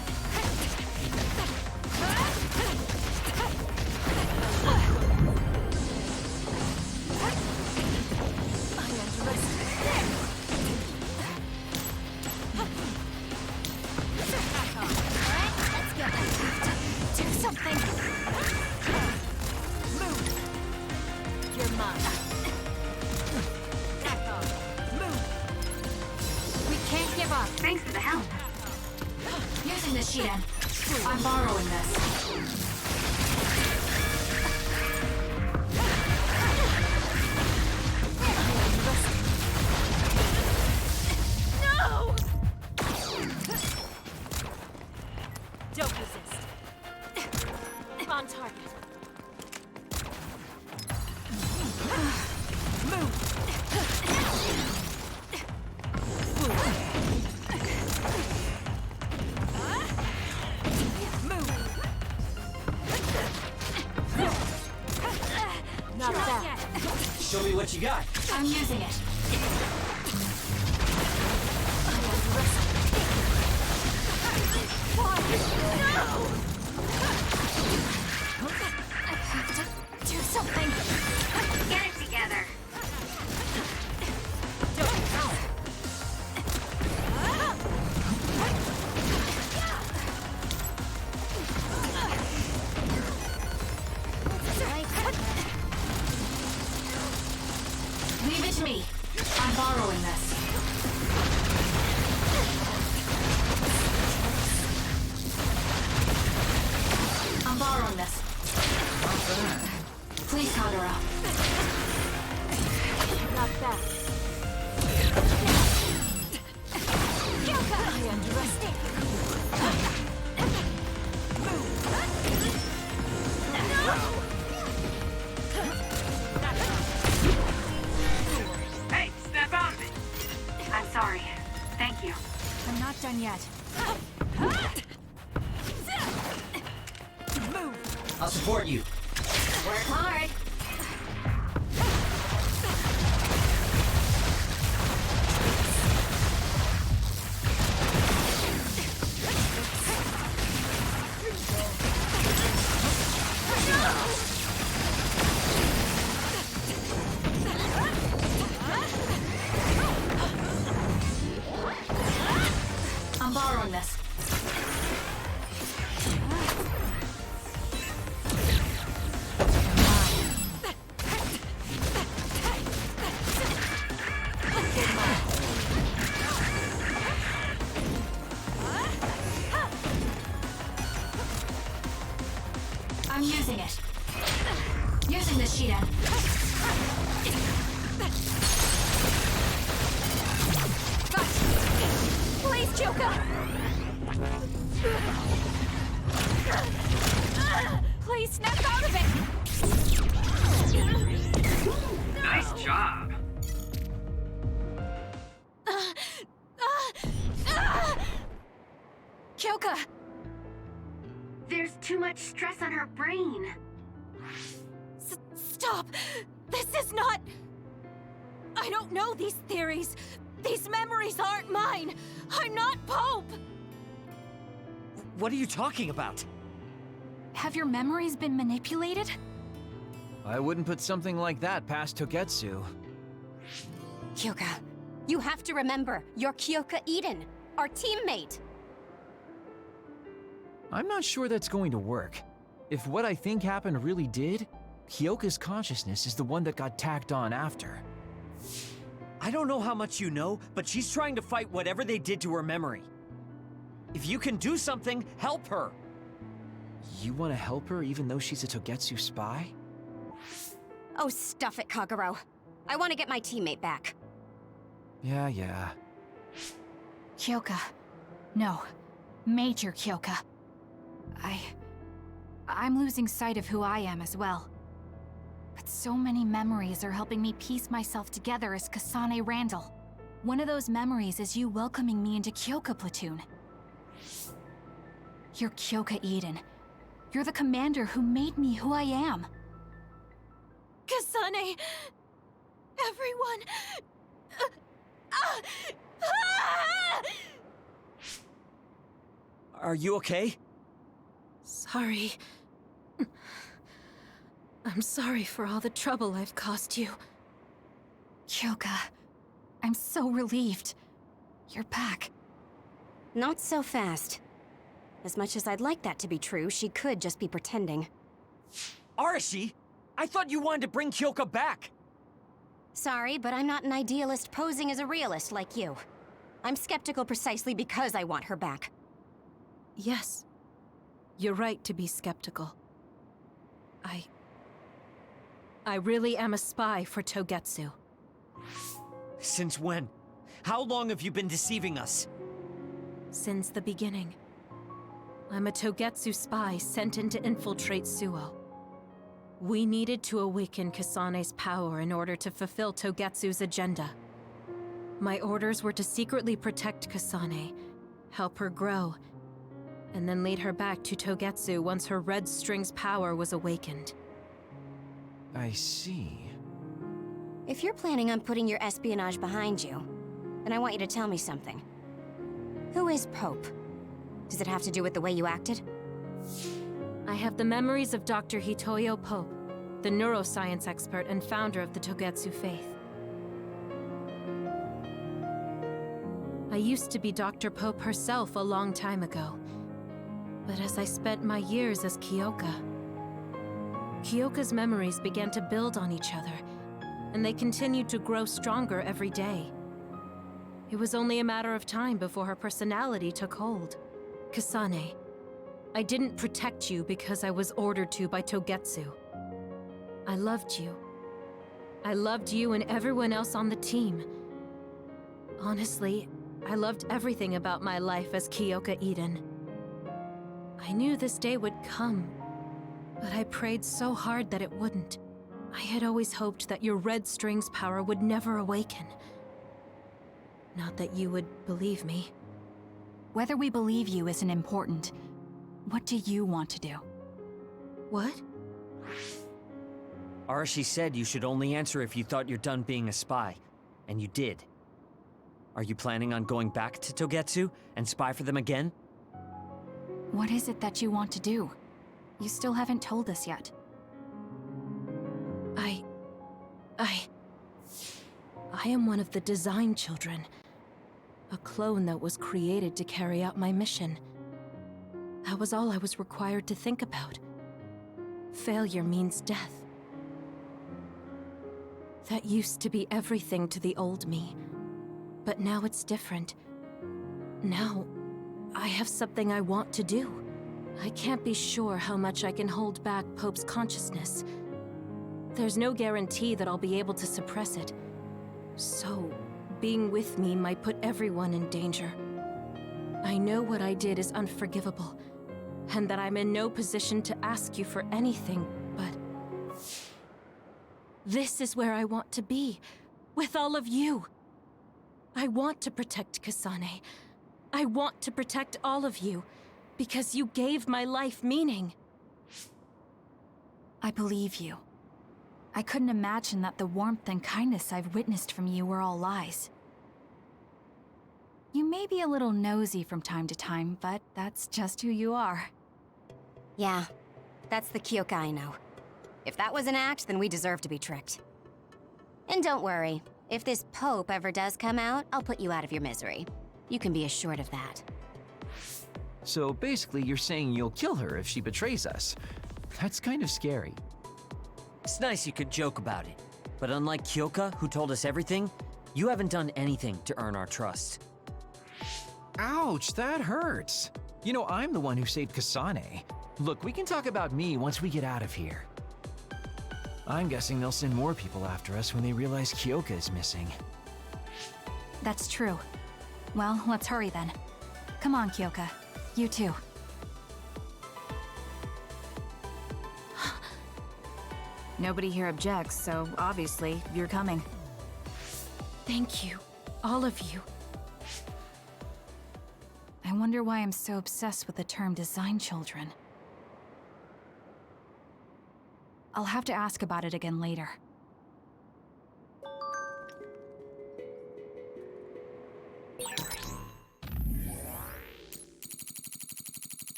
Speaker 1: Do something. Move. You're mine. Move. We can't give up.
Speaker 6: Thanks for the help.
Speaker 1: Using the Shidan. I'm borrowing this. No! Don't resist. On target. Not bad.
Speaker 5: Show me what you got.
Speaker 1: I'm using it. Why? No! I have to do something.
Speaker 6: Get it together.
Speaker 1: Leave it to me. done yet. Move!
Speaker 5: I'll support you.
Speaker 3: Work hard.
Speaker 1: I'm borrowing this. I'm using it. Using the Shiden. Please, Kyoka! Please snap out of it!
Speaker 8: Nice job.
Speaker 1: Kyoka!
Speaker 6: There's too much stress on her brain.
Speaker 4: Stop! This is not... I don't know these theories. These memories aren't mine. I'm not Pope!
Speaker 5: What are you talking about?
Speaker 1: Have your memories been manipulated?
Speaker 2: I wouldn't put something like that past Togetsu.
Speaker 3: Kyoka, you have to remember, you're Kyoka Eden, our teammate.
Speaker 2: I'm not sure that's going to work. If what I think happened really did, Kyoka's consciousness is the one that got tacked on after.
Speaker 5: I don't know how much you know, but she's trying to fight whatever they did to her memory. If you can do something, help her!
Speaker 2: You want to help her even though she's a Togetsu spy?
Speaker 3: Oh, stuff it, Kagero. I want to get my teammate back.
Speaker 2: Yeah.
Speaker 1: Kyoka. No. Major Kyoka. I'm losing sight of who I am as well. But so many memories are helping me piece myself together as Kasane Randall. One of those memories is you welcoming me into Kyoka Platoon. You're Kyoka Eden. You're the commander who made me who I am.
Speaker 4: Kasane... Everyone...
Speaker 5: Are you okay?
Speaker 4: Sorry. I'm sorry for all the trouble I've caused you.
Speaker 1: Kyoka, I'm so relieved. You're back.
Speaker 3: Not so fast. As much as I'd like that to be true, she could just be pretending.
Speaker 5: Arashi! I thought you wanted to bring Kyoka back!
Speaker 3: Sorry, but I'm not an idealist posing as a realist like you. I'm skeptical precisely because I want her back.
Speaker 4: Yes. You're right to be skeptical. I really am a spy for Togetsu.
Speaker 5: Since when? How long have you been deceiving us?
Speaker 4: Since the beginning. I'm a Togetsu spy sent in to infiltrate Suo. We needed to awaken Kasane's power in order to fulfill Togetsu's agenda. My orders were to secretly protect Kasane, help her grow, and then lead her back to Togetsu once her Red String's power was awakened.
Speaker 2: I see.
Speaker 3: If you're planning on putting your espionage behind you, then I want you to tell me something. Who is Pope? Does it have to do with the way you acted?
Speaker 4: I have the memories of Dr. Hitoyo Pope, the neuroscience expert and founder of the Togetsu faith. I used to be Dr. Pope herself a long time ago. But as I spent my years as Kyoka, Kyoka's memories began to build on each other, and they continued to grow stronger every day. It was only a matter of time before her personality took hold. Kasane, I didn't protect you because I was ordered to by Togetsu. I loved you. I loved you and everyone else on the team. Honestly, I loved everything about my life as Kyoka Eden. I knew this day would come, but I prayed so hard that it wouldn't. I had always hoped that your Red String's power would never awaken. Not that you would believe me.
Speaker 1: Whether we believe you isn't important. What do you want to do?
Speaker 4: What?
Speaker 5: Arashi said you should only answer if you thought you're done being a spy. And you did. Are you planning on going back to Togetsu and spy for them again?
Speaker 1: What is it that you want to do? You still haven't told us yet.
Speaker 4: I am one of the design children. A clone that was created to carry out my mission. That was all I was required to think about. Failure means death. That used to be everything to the old me. But now it's different. Now, I have something I want to do. I can't be sure how much I can hold back Pope's consciousness. There's no guarantee that I'll be able to suppress it. So, being with me might put everyone in danger. I know what I did is unforgivable, and that I'm in no position to ask you for anything, but... this is where I want to be, with all of you. I want to protect Kasane. I want to protect all of you, because you gave my life meaning.
Speaker 1: I believe you. I couldn't imagine that the warmth and kindness I've witnessed from you were all lies. You may be a little nosy from time to time, but that's just who you are.
Speaker 3: Yeah, that's the Kyoka I know. If that was an act, then we deserve to be tricked. And don't worry, if this Pope ever does come out, I'll put you out of your misery. You can be assured of that.
Speaker 2: So basically, you're saying you'll kill her if she betrays us. That's kind of scary.
Speaker 5: It's nice you could joke about it. But unlike Kyoka, who told us everything, you haven't done anything to earn our trust.
Speaker 2: Ouch, that hurts. You know, I'm the one who saved Kasane. Look, we can talk about me once we get out of here. I'm guessing they'll send more people after us when they realize Kyoka is missing.
Speaker 1: That's true. Well, let's hurry then. Come on, Kyoka. You too. Nobody here objects, so obviously, you're coming.
Speaker 4: Thank you, all of you.
Speaker 1: I wonder why I'm so obsessed with the term design children. I'll have to ask about it again later.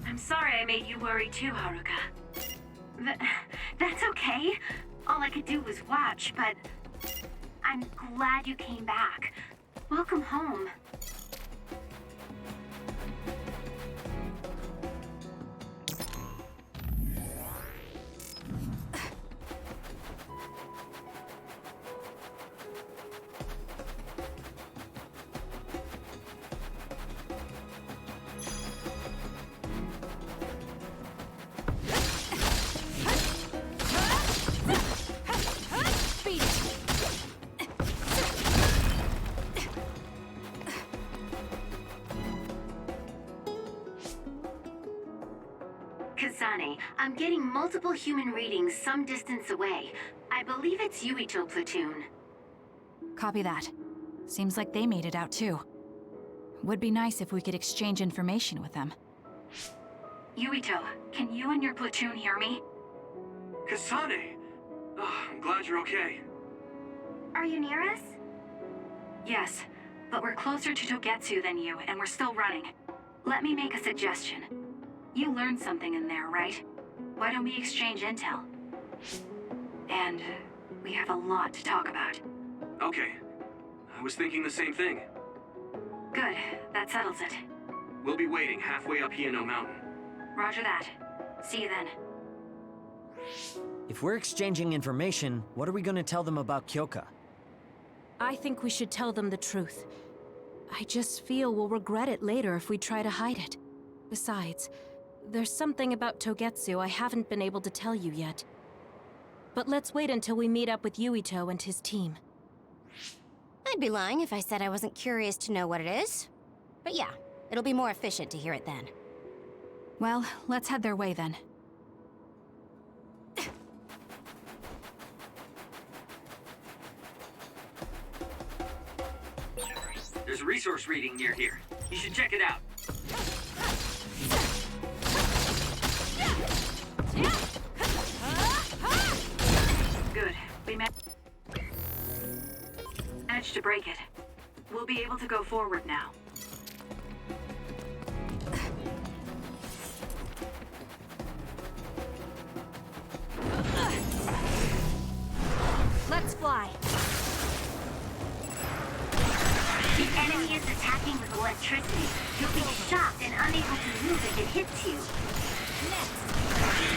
Speaker 6: I'm sorry I made you worry too, Haruka. That's okay. All I could do was watch, but I'm glad you came back. Welcome home. Kasane, I'm getting multiple human readings some distance away. I believe it's Yuito platoon.
Speaker 1: Copy that. Seems like they made it out too. Would be nice if we could exchange information with them.
Speaker 6: Yuito, can you and your platoon hear me?
Speaker 8: Kasane! Oh, I'm glad you're okay.
Speaker 6: Are you near us? Yes, but we're closer to Togetsu than you, and we're still running. Let me make a suggestion. You learned something in there, right? Why don't we exchange intel? And we have a lot to talk about.
Speaker 8: Okay. I was thinking the same thing.
Speaker 6: Good, that settles it.
Speaker 8: We'll be waiting halfway up Hieno Mountain.
Speaker 6: Roger that. See you then.
Speaker 5: If we're exchanging information, what are we going to tell them about Kyoka?
Speaker 4: I think we should tell them the truth. I just feel we'll regret it later if we try to hide it. Besides, there's something about Togetsu I haven't been able to tell you yet. But let's wait until we meet up with Yuito and his team.
Speaker 3: I'd be lying if I said I wasn't curious to know what it is. But yeah, it'll be more efficient to hear it then.
Speaker 1: Well, let's head their way then.
Speaker 8: There's a resource reading near here. You should check it out.
Speaker 6: Good. We managed to break it. We'll be able to go forward now.
Speaker 3: Let's fly.
Speaker 13: The enemy is attacking with electricity. You'll be shocked and unable to move if it hits you.
Speaker 3: Next.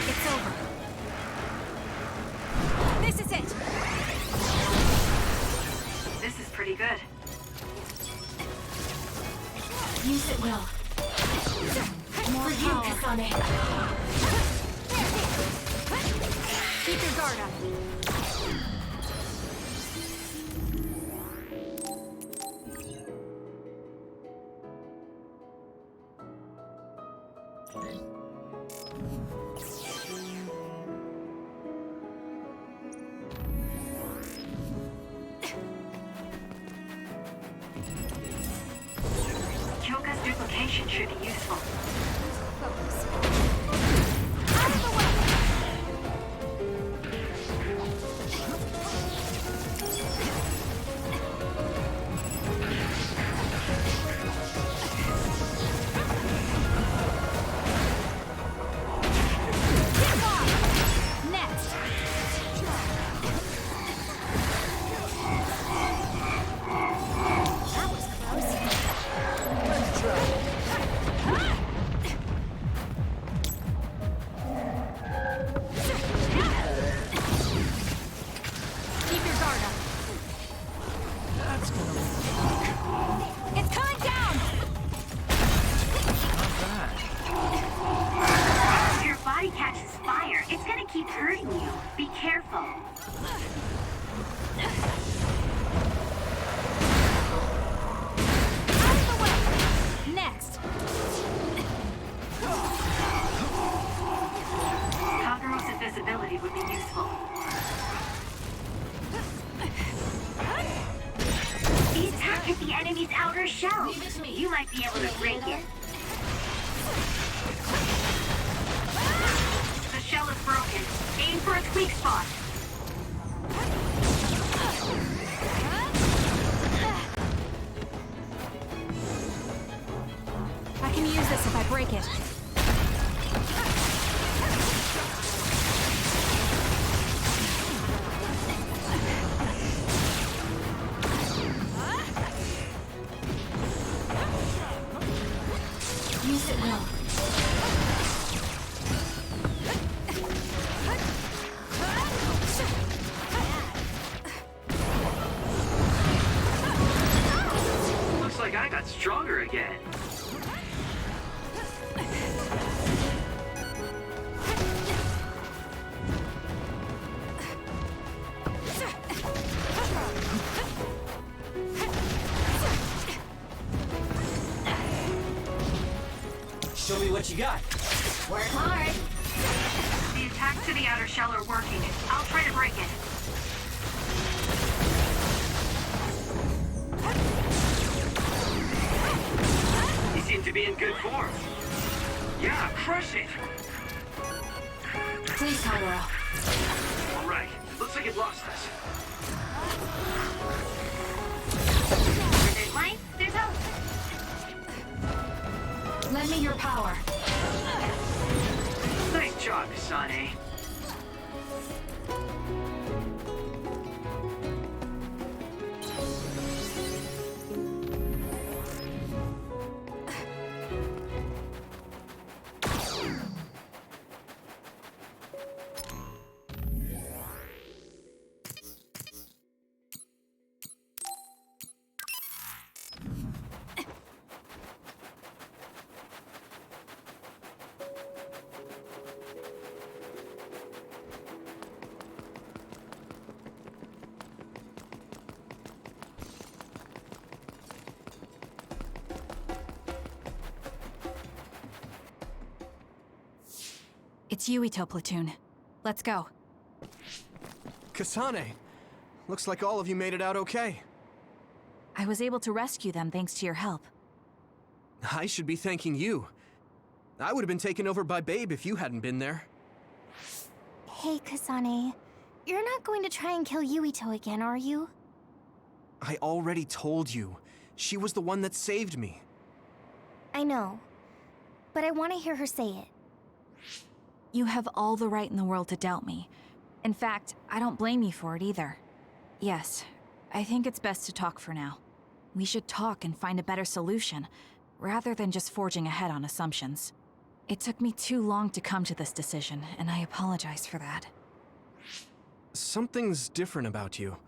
Speaker 3: It's over. This is it.
Speaker 6: This is pretty good.
Speaker 9: Use it well.
Speaker 3: More
Speaker 9: For you,
Speaker 3: power.
Speaker 9: Kasane.
Speaker 3: Keep your guard up.
Speaker 6: Kyoka's duplication should be useful.
Speaker 3: Focus. Out of the way! Get off! Next! That was close. Keep your guard up. It's coming down!
Speaker 13: If your body catches fire, it's gonna keep hurting you. Be careful.
Speaker 3: Out of the way! Next!
Speaker 6: Kakeru's invisibility would be useful.
Speaker 13: The attack hit the enemy's outer shell.
Speaker 9: Leave it to me.
Speaker 13: You might be able to break it.
Speaker 6: The shell is broken. Aim for its weak spot.
Speaker 3: I can use this if I break it.
Speaker 9: Use it well.
Speaker 8: Looks like I got stronger again.
Speaker 5: Show me what you got.
Speaker 13: Work hard.
Speaker 6: The attacks to the outer shell are working. I'll try to break it.
Speaker 8: You seem to be in good form. Yeah, crush it.
Speaker 9: Please, Kaworu.
Speaker 8: All right, looks like it lost us.
Speaker 13: Where there's life, there's hope.
Speaker 9: Lend me your power.
Speaker 8: Nice job, Kasane.
Speaker 1: It's Yuito platoon. Let's go.
Speaker 14: Kasane! Looks like all of you made it out okay.
Speaker 1: I was able to rescue them thanks to your help.
Speaker 14: I should be thanking you. I would have been taken over by Babe if you hadn't been there.
Speaker 3: Hey, Kasane. You're not going to try and kill Yuito again, are you?
Speaker 14: I already told you. She was the one that saved me.
Speaker 3: I know. But I want to hear her say it.
Speaker 1: You have all the right in the world to doubt me. In fact, I don't blame you for it either. Yes, I think it's best to talk for now. We should talk and find a better solution, rather than just forging ahead on assumptions. It took me too long to come to this decision, and I apologize for that.
Speaker 14: Something's different about you.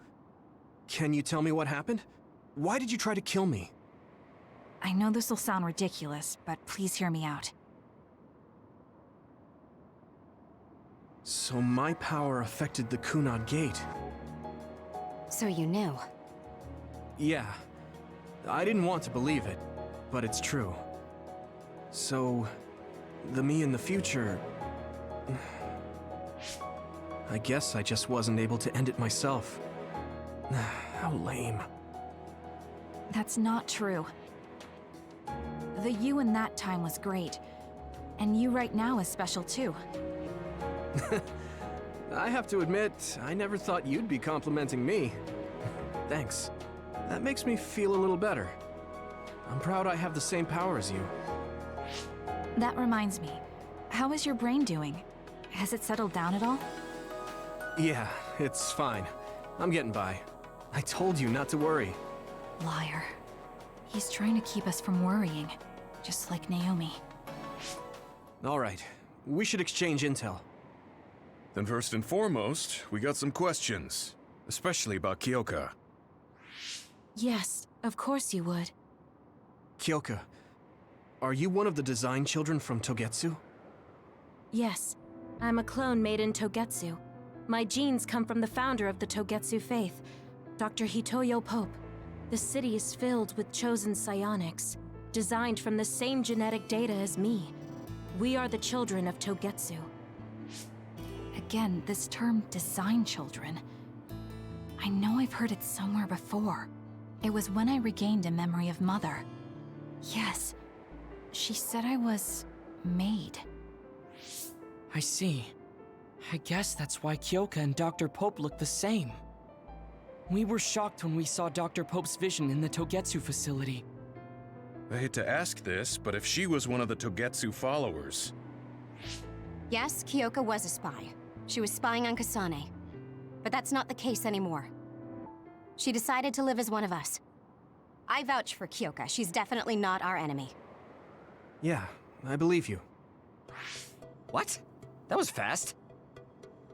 Speaker 14: Can you tell me what happened? Why did you try to kill me?
Speaker 1: I know this will sound ridiculous, but please hear me out.
Speaker 14: So my power affected the Kunad Gate.
Speaker 3: So you knew.
Speaker 14: Yeah. I didn't want to believe it, but it's true. So, the me in the future... I guess I just wasn't able to end it myself. How lame.
Speaker 1: That's not true. The you in that time was great, and you right now is special too.
Speaker 14: I have to admit, I never thought you'd be complimenting me. Thanks. That makes me feel a little better. I'm proud I have the same power as you.
Speaker 1: That reminds me, how is your brain doing? Has it settled down at all?
Speaker 14: Yeah, it's fine. I'm getting by. I told you not to worry.
Speaker 1: Liar. He's trying to keep us from worrying, just like Naomi.
Speaker 14: All right, we should exchange intel.
Speaker 15: Then first and foremost, we got some questions, especially about Kyoka.
Speaker 4: Yes, of course you would.
Speaker 14: Kyoka, are you one of the design children from Togetsu?
Speaker 4: Yes, I'm a clone made in Togetsu. My genes come from the founder of the Togetsu faith, Dr. Hitoyo Pope. The city is filled with chosen psionics, designed from the same genetic data as me. We are the children of Togetsu.
Speaker 1: Again, this term, design children. I know I've heard it somewhere before. It was when I regained a memory of Mother. Yes, she said I was... made.
Speaker 16: I see. I guess that's why Kyoka and Dr. Pope look the same. We were shocked when we saw Dr. Pope's vision in the Togetsu facility.
Speaker 15: I hate to ask this, but if she was one of the Togetsu followers...
Speaker 3: Yes, Kyoka was a spy. She was spying on Kasane. But that's not the case anymore. She decided to live as one of us. I vouch for Kyoka. She's definitely not our enemy.
Speaker 14: Yeah, I believe you.
Speaker 2: What? That was fast.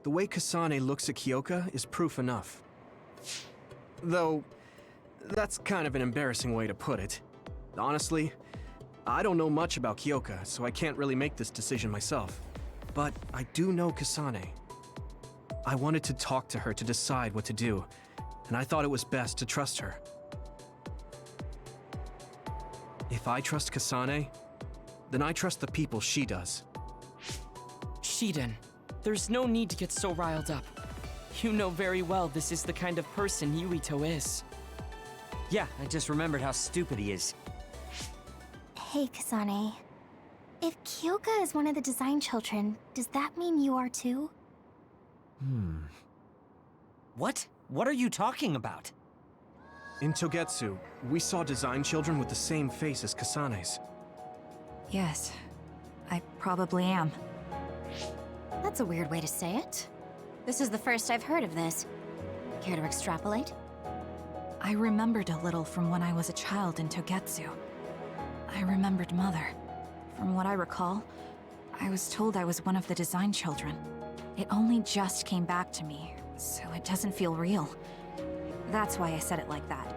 Speaker 14: The way Kasane looks at Kyoka is proof enough. Though, that's kind of an embarrassing way to put it. Honestly, I don't know much about Kyoka, so I can't really make this decision myself. But I do know Kasane. I wanted to talk to her to decide what to do, and I thought it was best to trust her. If I trust Kasane, then I trust the people she does.
Speaker 16: Shiden, there's no need to get so riled up. You know very well this is the kind of person Yuito is.
Speaker 5: Yeah, I just remembered how stupid he is.
Speaker 3: Hey, Kasane. If Kyoka is one of the design children, does that mean you are too?
Speaker 5: What? What are you talking about?
Speaker 14: In Togetsu, we saw design children with the same face as Kasane's.
Speaker 1: Yes, I probably am.
Speaker 3: That's a weird way to say it. This is the first I've heard of this. Care to extrapolate?
Speaker 1: I remembered a little from when I was a child in Togetsu. I remembered Mother. From what I recall, I was told I was one of the design children. It only just came back to me, so it doesn't feel real. That's why I said it like that.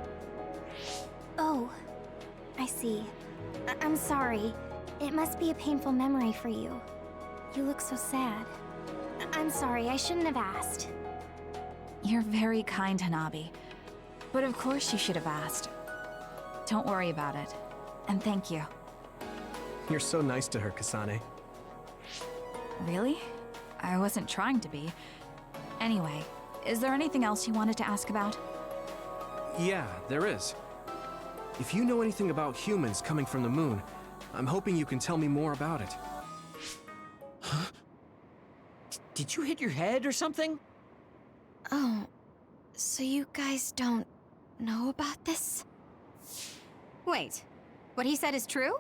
Speaker 3: Oh, I see. I'm sorry. It must be a painful memory for you. You look so sad. I'm sorry, I shouldn't have asked.
Speaker 1: You're very kind, Hanabi. But of course you should have asked. Don't worry about it. And thank you.
Speaker 14: You're so nice to her, Kasane.
Speaker 1: Really? I wasn't trying to be. Anyway, is there anything else you wanted to ask about?
Speaker 14: Yeah, there is. If you know anything about humans coming from the moon, I'm hoping you can tell me more about it.
Speaker 5: Huh? Did you hit your head or something?
Speaker 3: Oh, so you guys don't know about this? Wait, what he said is true?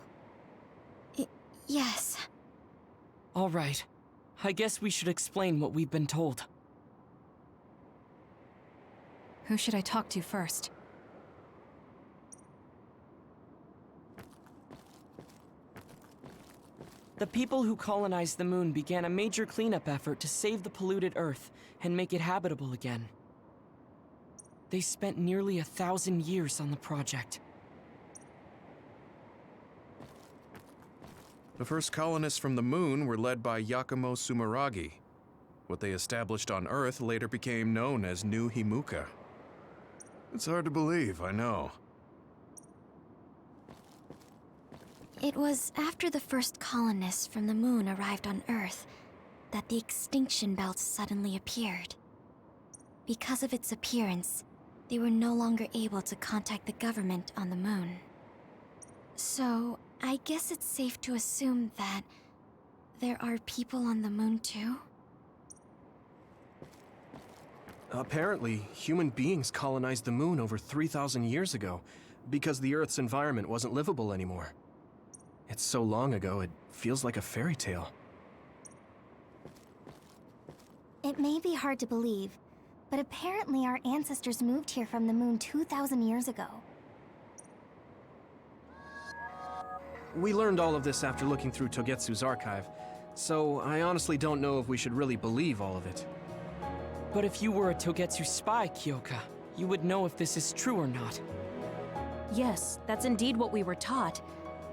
Speaker 3: Yes.
Speaker 16: All right. I guess we should explain what we've been told.
Speaker 1: Who should I talk to first?
Speaker 16: The people who colonized the moon began a major cleanup effort to save the polluted Earth and make it habitable again. They spent nearly 1,000 years on the project.
Speaker 15: The first colonists from the moon were led by Yakumo Sumeragi. What they established on Earth later became known as New Himuka. It's hard to believe, I know.
Speaker 3: It was after the first colonists from the moon arrived on Earth that the extinction belt suddenly appeared. Because of its appearance, they were no longer able to contact the government on the moon. So, I guess it's safe to assume that there are people on the moon too?
Speaker 14: Apparently, human beings colonized the moon over 3,000 years ago because the Earth's environment wasn't livable anymore. It's so long ago, it feels like a fairy tale.
Speaker 17: It may be hard to believe, but apparently our ancestors moved here from the moon 2,000 years ago.
Speaker 14: We learned all of this after looking through Togetsu's archive, so I honestly don't know if we should really believe all of it.
Speaker 16: But if you were a Togetsu spy, Kyoka, you would know if this is true or not.
Speaker 4: Yes, that's indeed what we were taught.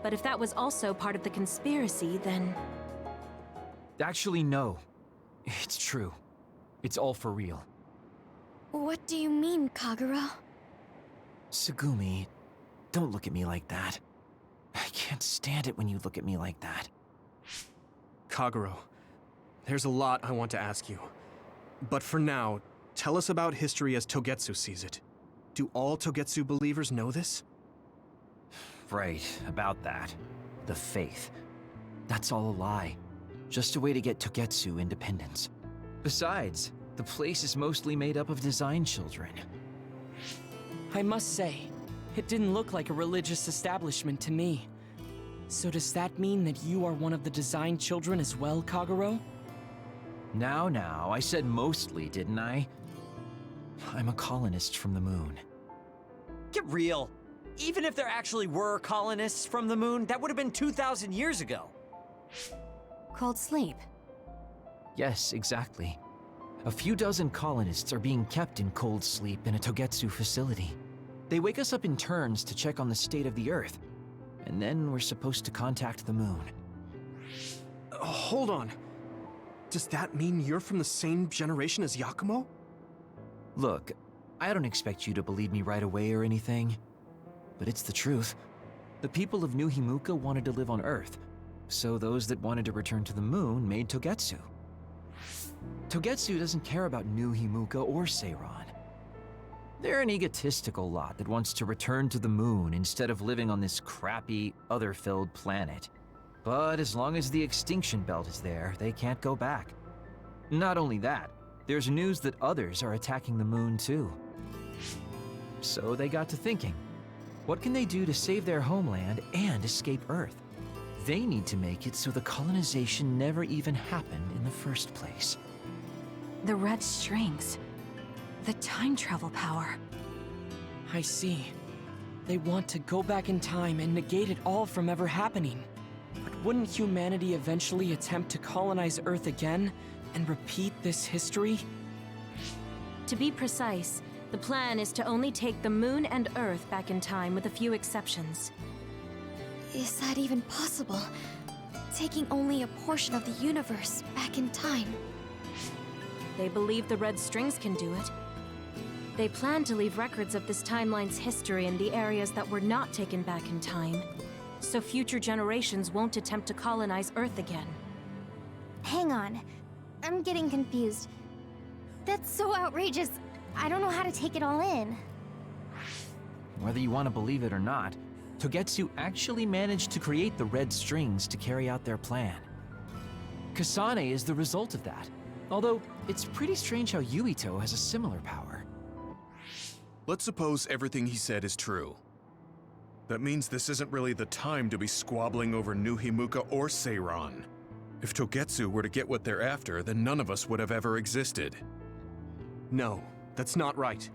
Speaker 4: But if that was also part of the conspiracy, then...
Speaker 2: Actually, no. It's true. It's all for real.
Speaker 3: What do you mean, Kagura?
Speaker 2: Tsugumi, don't look at me like that. I can't stand it when you look at me like that.
Speaker 14: Kaguro, there's a lot I want to ask you. But for now, tell us about history as Togetsu sees it. Do all Togetsu believers know this?
Speaker 2: Right, about that. The faith. That's all a lie. Just a way to get Togetsu independence. Besides, the place is mostly made up of design children.
Speaker 16: I must say, it didn't look like a religious establishment to me. So does that mean that you are one of the design children as well, Kaguro?
Speaker 2: Now, I said mostly, didn't I? I'm a colonist from the moon.
Speaker 5: Get real. Even if there actually were colonists from the moon, that would have been 2,000 years ago.
Speaker 3: Cold sleep.
Speaker 2: Yes, exactly. A few dozen colonists are being kept in cold sleep in a Togetsu facility. They wake us up in turns to check on the state of the Earth, and then we're supposed to contact the moon.
Speaker 14: Hold on. Does that mean you're from the same generation as Yakumo?
Speaker 2: Look, I don't expect you to believe me right away or anything, but it's the truth. The people of New Himuka wanted to live on Earth, so those that wanted to return to the moon made Togetsu. Togetsu doesn't care about New Himuka or Seiran. They're an egotistical lot that wants to return to the moon instead of living on this crappy, other-filled planet. But as long as the extinction belt is there, they can't go back. Not only that, there's news that others are attacking the moon too. So they got to thinking, what can they do to save their homeland and escape Earth? They need to make it so the colonization never even happened in the first place.
Speaker 1: The red strings. The time travel power.
Speaker 16: I see. They want to go back in time and negate it all from ever happening. But wouldn't humanity eventually attempt to colonize Earth again and repeat this history?
Speaker 4: To be precise, the plan is to only take the moon and Earth back in time with a few exceptions.
Speaker 3: Is that even possible? Taking only a portion of the universe back in time?
Speaker 4: They believe the red strings can do it. They plan to leave records of this timeline's history in the areas that were not taken back in time, so future generations won't attempt to colonize Earth again.
Speaker 17: hang on. I'm getting confused. That's so outrageous. I don't know how to take it all in.
Speaker 2: Whether you want to believe it or not, Togetsu actually managed to create the red strings to carry out their plan. Kasane is the result of that, although it's pretty strange how Yuito has a similar power.
Speaker 15: Let's suppose everything he said is true. That means this isn't really the time to be squabbling over New Himuka or Seiran. If Togetsu were to get what they're after, then none of us would have ever existed.
Speaker 14: No, that's not right.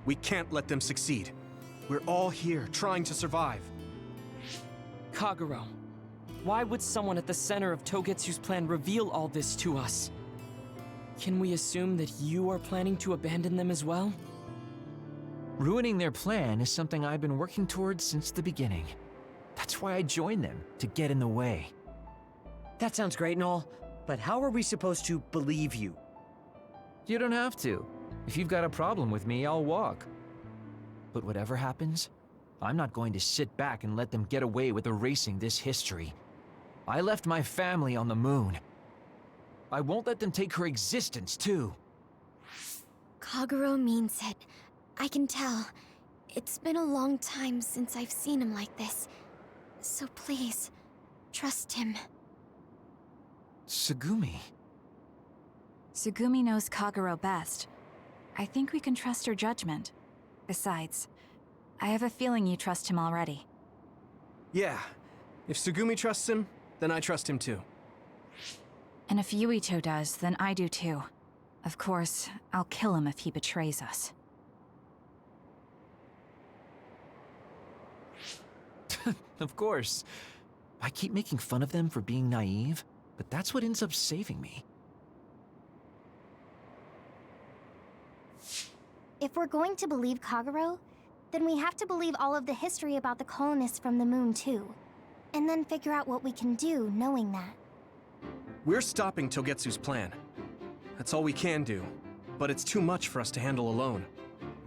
Speaker 14: We can't let them succeed. We're all here, trying to survive.
Speaker 16: Kagero, why would someone at the center of Togetsu's plan reveal all this to us? Can we assume that you are planning to abandon them as well?
Speaker 2: Ruining their plan is something I've been working towards since the beginning. That's why I joined them, to get in the way.
Speaker 5: That sounds great and all, but how are we supposed to believe you?
Speaker 2: You don't have to. If you've got a problem with me, I'll walk. But whatever happens, I'm not going to sit back and let them get away with erasing this history. I left my family on the moon. I won't let them take her existence, too.
Speaker 17: Kagero means it. I can tell. It's been a long time since I've seen him like this. So please, trust him.
Speaker 2: Tsugumi.
Speaker 1: Tsugumi knows Kagero best. I think we can trust her judgment. Besides, I have a feeling you trust him already.
Speaker 14: Yeah. If Tsugumi trusts him, then I trust him too.
Speaker 1: And if Yuito does, then I do too. Of course, I'll kill him if he betrays us.
Speaker 2: Of course. I keep making fun of them for being naive, but that's what ends up saving me.
Speaker 17: If we're going to believe Kagero, then we have to believe all of the history about the colonists from the moon too. And then figure out what we can do knowing that.
Speaker 14: We're stopping Togetsu's plan. That's all we can do, but it's too much for us to handle alone.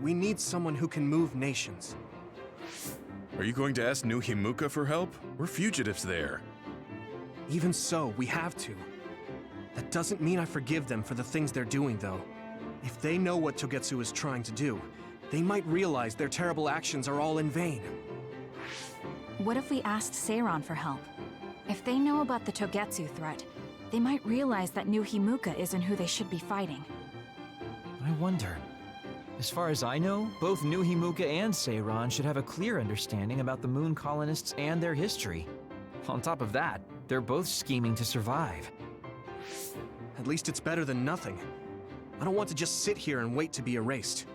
Speaker 14: We need someone who can move nations.
Speaker 15: Are you going to ask New Himuka for help? We're fugitives there.
Speaker 14: Even so, we have to. That doesn't mean I forgive them for the things they're doing, though. If they know what Togetsu is trying to do, they might realize their terrible actions are all in vain.
Speaker 1: What if we asked Seiran for help? If they know about the Togetsu threat, they might realize that New Himuka isn't who they should be fighting.
Speaker 2: I wonder. As far as I know, both New Himuka and Seiran should have a clear understanding about the moon colonists and their history. On top of that, they're both scheming to survive.
Speaker 14: At least it's better than nothing. I don't want to just sit here and wait to be erased.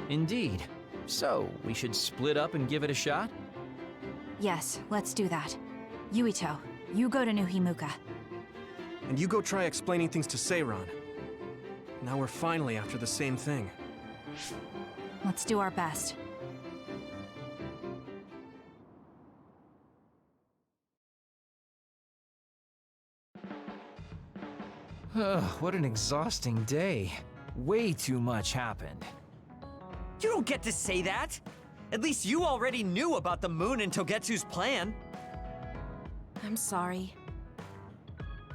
Speaker 2: Indeed. So, we should split up and give it a shot?
Speaker 1: Yes, let's do that. Yuito, you go to New Himuka.
Speaker 14: And you go try explaining things to Seiran. Now we're finally after the same thing.
Speaker 1: Let's do our best.
Speaker 2: What an exhausting day. Way too much happened.
Speaker 5: You don't get to say that! At least you already knew about the moon and Togetsu's plan.
Speaker 4: I'm sorry.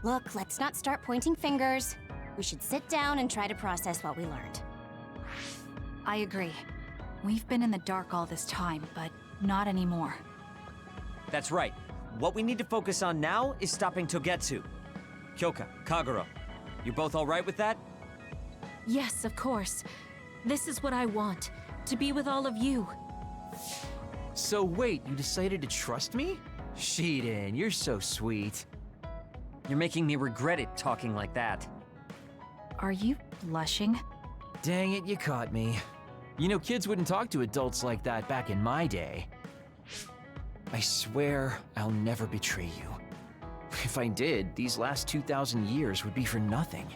Speaker 3: Look, let's not start pointing fingers. We should sit down and try to process what we learned.
Speaker 1: I agree. We've been in the dark all this time, but not anymore.
Speaker 5: That's right. What we need to focus on now is stopping Togetsu. Kyoka, Kagero, you both alright with that?
Speaker 4: Yes, of course. This is what I want, to be with all of you.
Speaker 2: So wait, you decided to trust me? Shiden, you're so sweet.
Speaker 5: You're making me regret it talking like that.
Speaker 1: Are you blushing?
Speaker 2: Dang it, you caught me. You know, kids wouldn't talk to adults like that back in my day. I swear I'll never betray you. If I did, these last 2,000 years would be for nothing.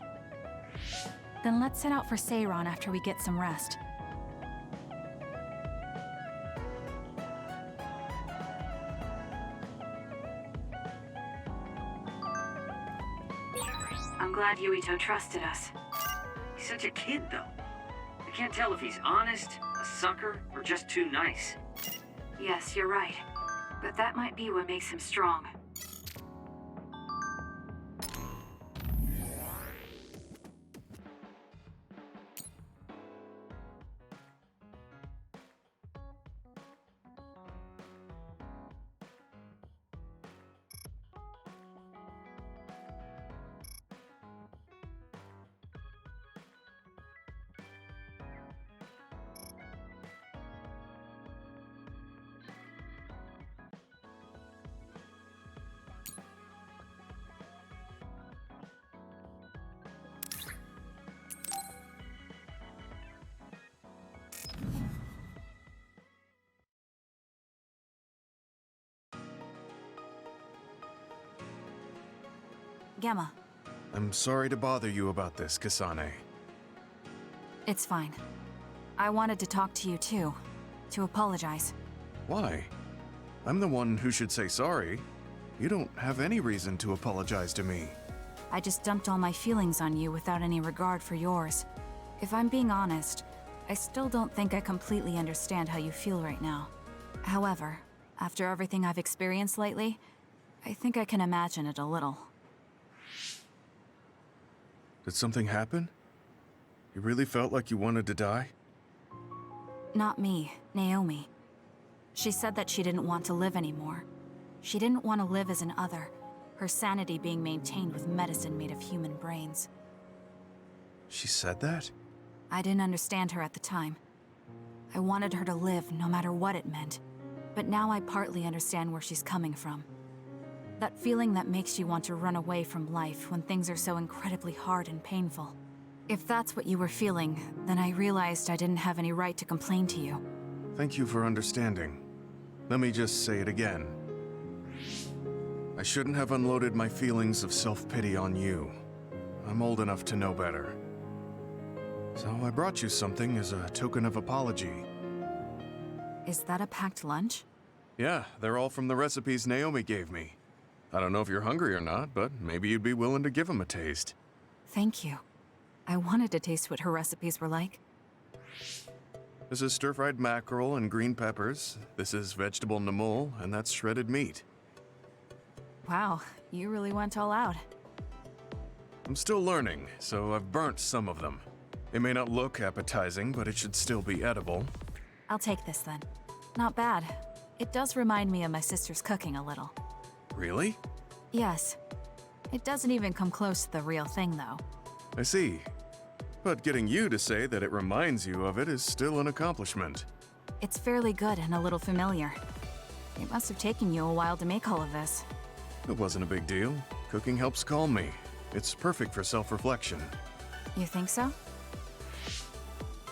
Speaker 1: Then let's set out for Seiran after we get some rest.
Speaker 6: I'm glad Yuito trusted us.
Speaker 8: He's such a kid, though. I can't tell if he's honest, a sucker, or just too nice.
Speaker 6: Yes, you're right. But that might be what makes him strong.
Speaker 1: Gemma.
Speaker 15: I'm sorry to bother you about this, Kasane.
Speaker 1: It's fine. I wanted to talk to you too. To apologize.
Speaker 15: Why? I'm the one who should say sorry. You don't have any reason to apologize to me.
Speaker 1: I just dumped all my feelings on you without any regard for yours. If I'm being honest, I still don't think I completely understand how you feel right now. However, after everything I've experienced lately, I think I can imagine it a little.
Speaker 15: Did something happen? You really felt like you wanted to die?
Speaker 1: Not me, Naomi. She said that she didn't want to live anymore. She didn't want to live as an other, her sanity being maintained with medicine made of human brains.
Speaker 15: She said that?
Speaker 1: I didn't understand her at the time. I wanted her to live no matter what it meant. But now I partly understand where she's coming from. That feeling that makes you want to run away from life when things are so incredibly hard and painful. If that's what you were feeling, then I realized I didn't have any right to complain to you.
Speaker 15: Thank you for understanding. Let me just say it again. I shouldn't have unloaded my feelings of self-pity on you. I'm old enough to know better. So I brought you something as a token of apology.
Speaker 1: Is that a packed lunch?
Speaker 15: Yeah, they're all from the recipes Naomi gave me. I don't know if you're hungry or not, but maybe you'd be willing to give them a taste.
Speaker 1: Thank you. I wanted to taste what her recipes were like.
Speaker 15: This is stir-fried mackerel and green peppers. This is vegetable namul, and that's shredded meat.
Speaker 1: Wow, you really went all out.
Speaker 15: I'm still learning, so I've burnt some of them. It may not look appetizing, but it should still be edible.
Speaker 1: I'll take this then. Not bad. It does remind me of my sister's cooking a little.
Speaker 15: Really?
Speaker 1: Yes. It doesn't even come close to the real thing, though.
Speaker 15: I see. But getting you to say that it reminds you of it is still an accomplishment.
Speaker 1: It's fairly good and a little familiar. It must have taken you a while to make all of this.
Speaker 15: It wasn't a big deal. Cooking helps calm me. It's perfect for self-reflection.
Speaker 1: You think so?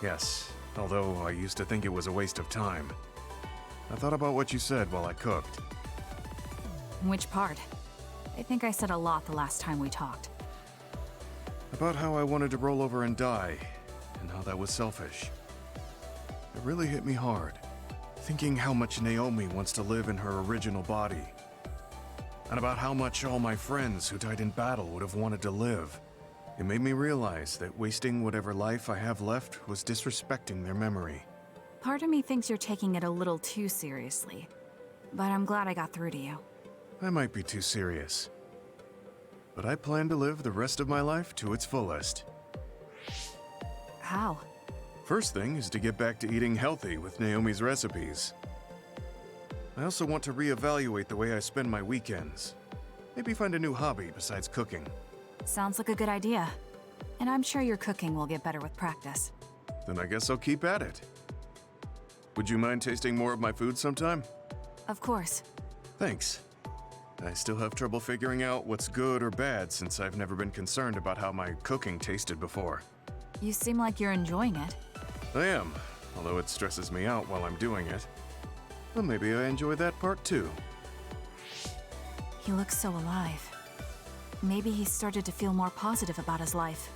Speaker 15: Yes, although I used to think it was a waste of time. I thought about what you said while I cooked.
Speaker 1: Which part? I think I said a lot the last time we talked.
Speaker 15: About how I wanted to roll over and die, and how that was selfish. It really hit me hard, thinking how much Naomi wants to live in her original body. And about how much all my friends who died in battle would have wanted to live. It made me realize that wasting whatever life I have left was disrespecting their memory.
Speaker 1: Part of me thinks you're taking it a little too seriously, but I'm glad I got through to you.
Speaker 15: I might be too serious. But I plan to live the rest of my life to its fullest.
Speaker 1: How?
Speaker 15: First thing is to get back to eating healthy with Naomi's recipes. I also want to reevaluate the way I spend my weekends. Maybe find a new hobby besides cooking.
Speaker 1: Sounds like a good idea. And I'm sure your cooking will get better with practice.
Speaker 15: Then I guess I'll keep at it. Would you mind tasting more of my food sometime?
Speaker 1: Of course.
Speaker 15: Thanks. I still have trouble figuring out what's good or bad since I've never been concerned about how my cooking tasted before.
Speaker 1: You seem like you're enjoying it.
Speaker 15: I am, although it stresses me out while I'm doing it. Well, maybe I enjoy that part too.
Speaker 1: He looks so alive. Maybe he started to feel more positive about his life.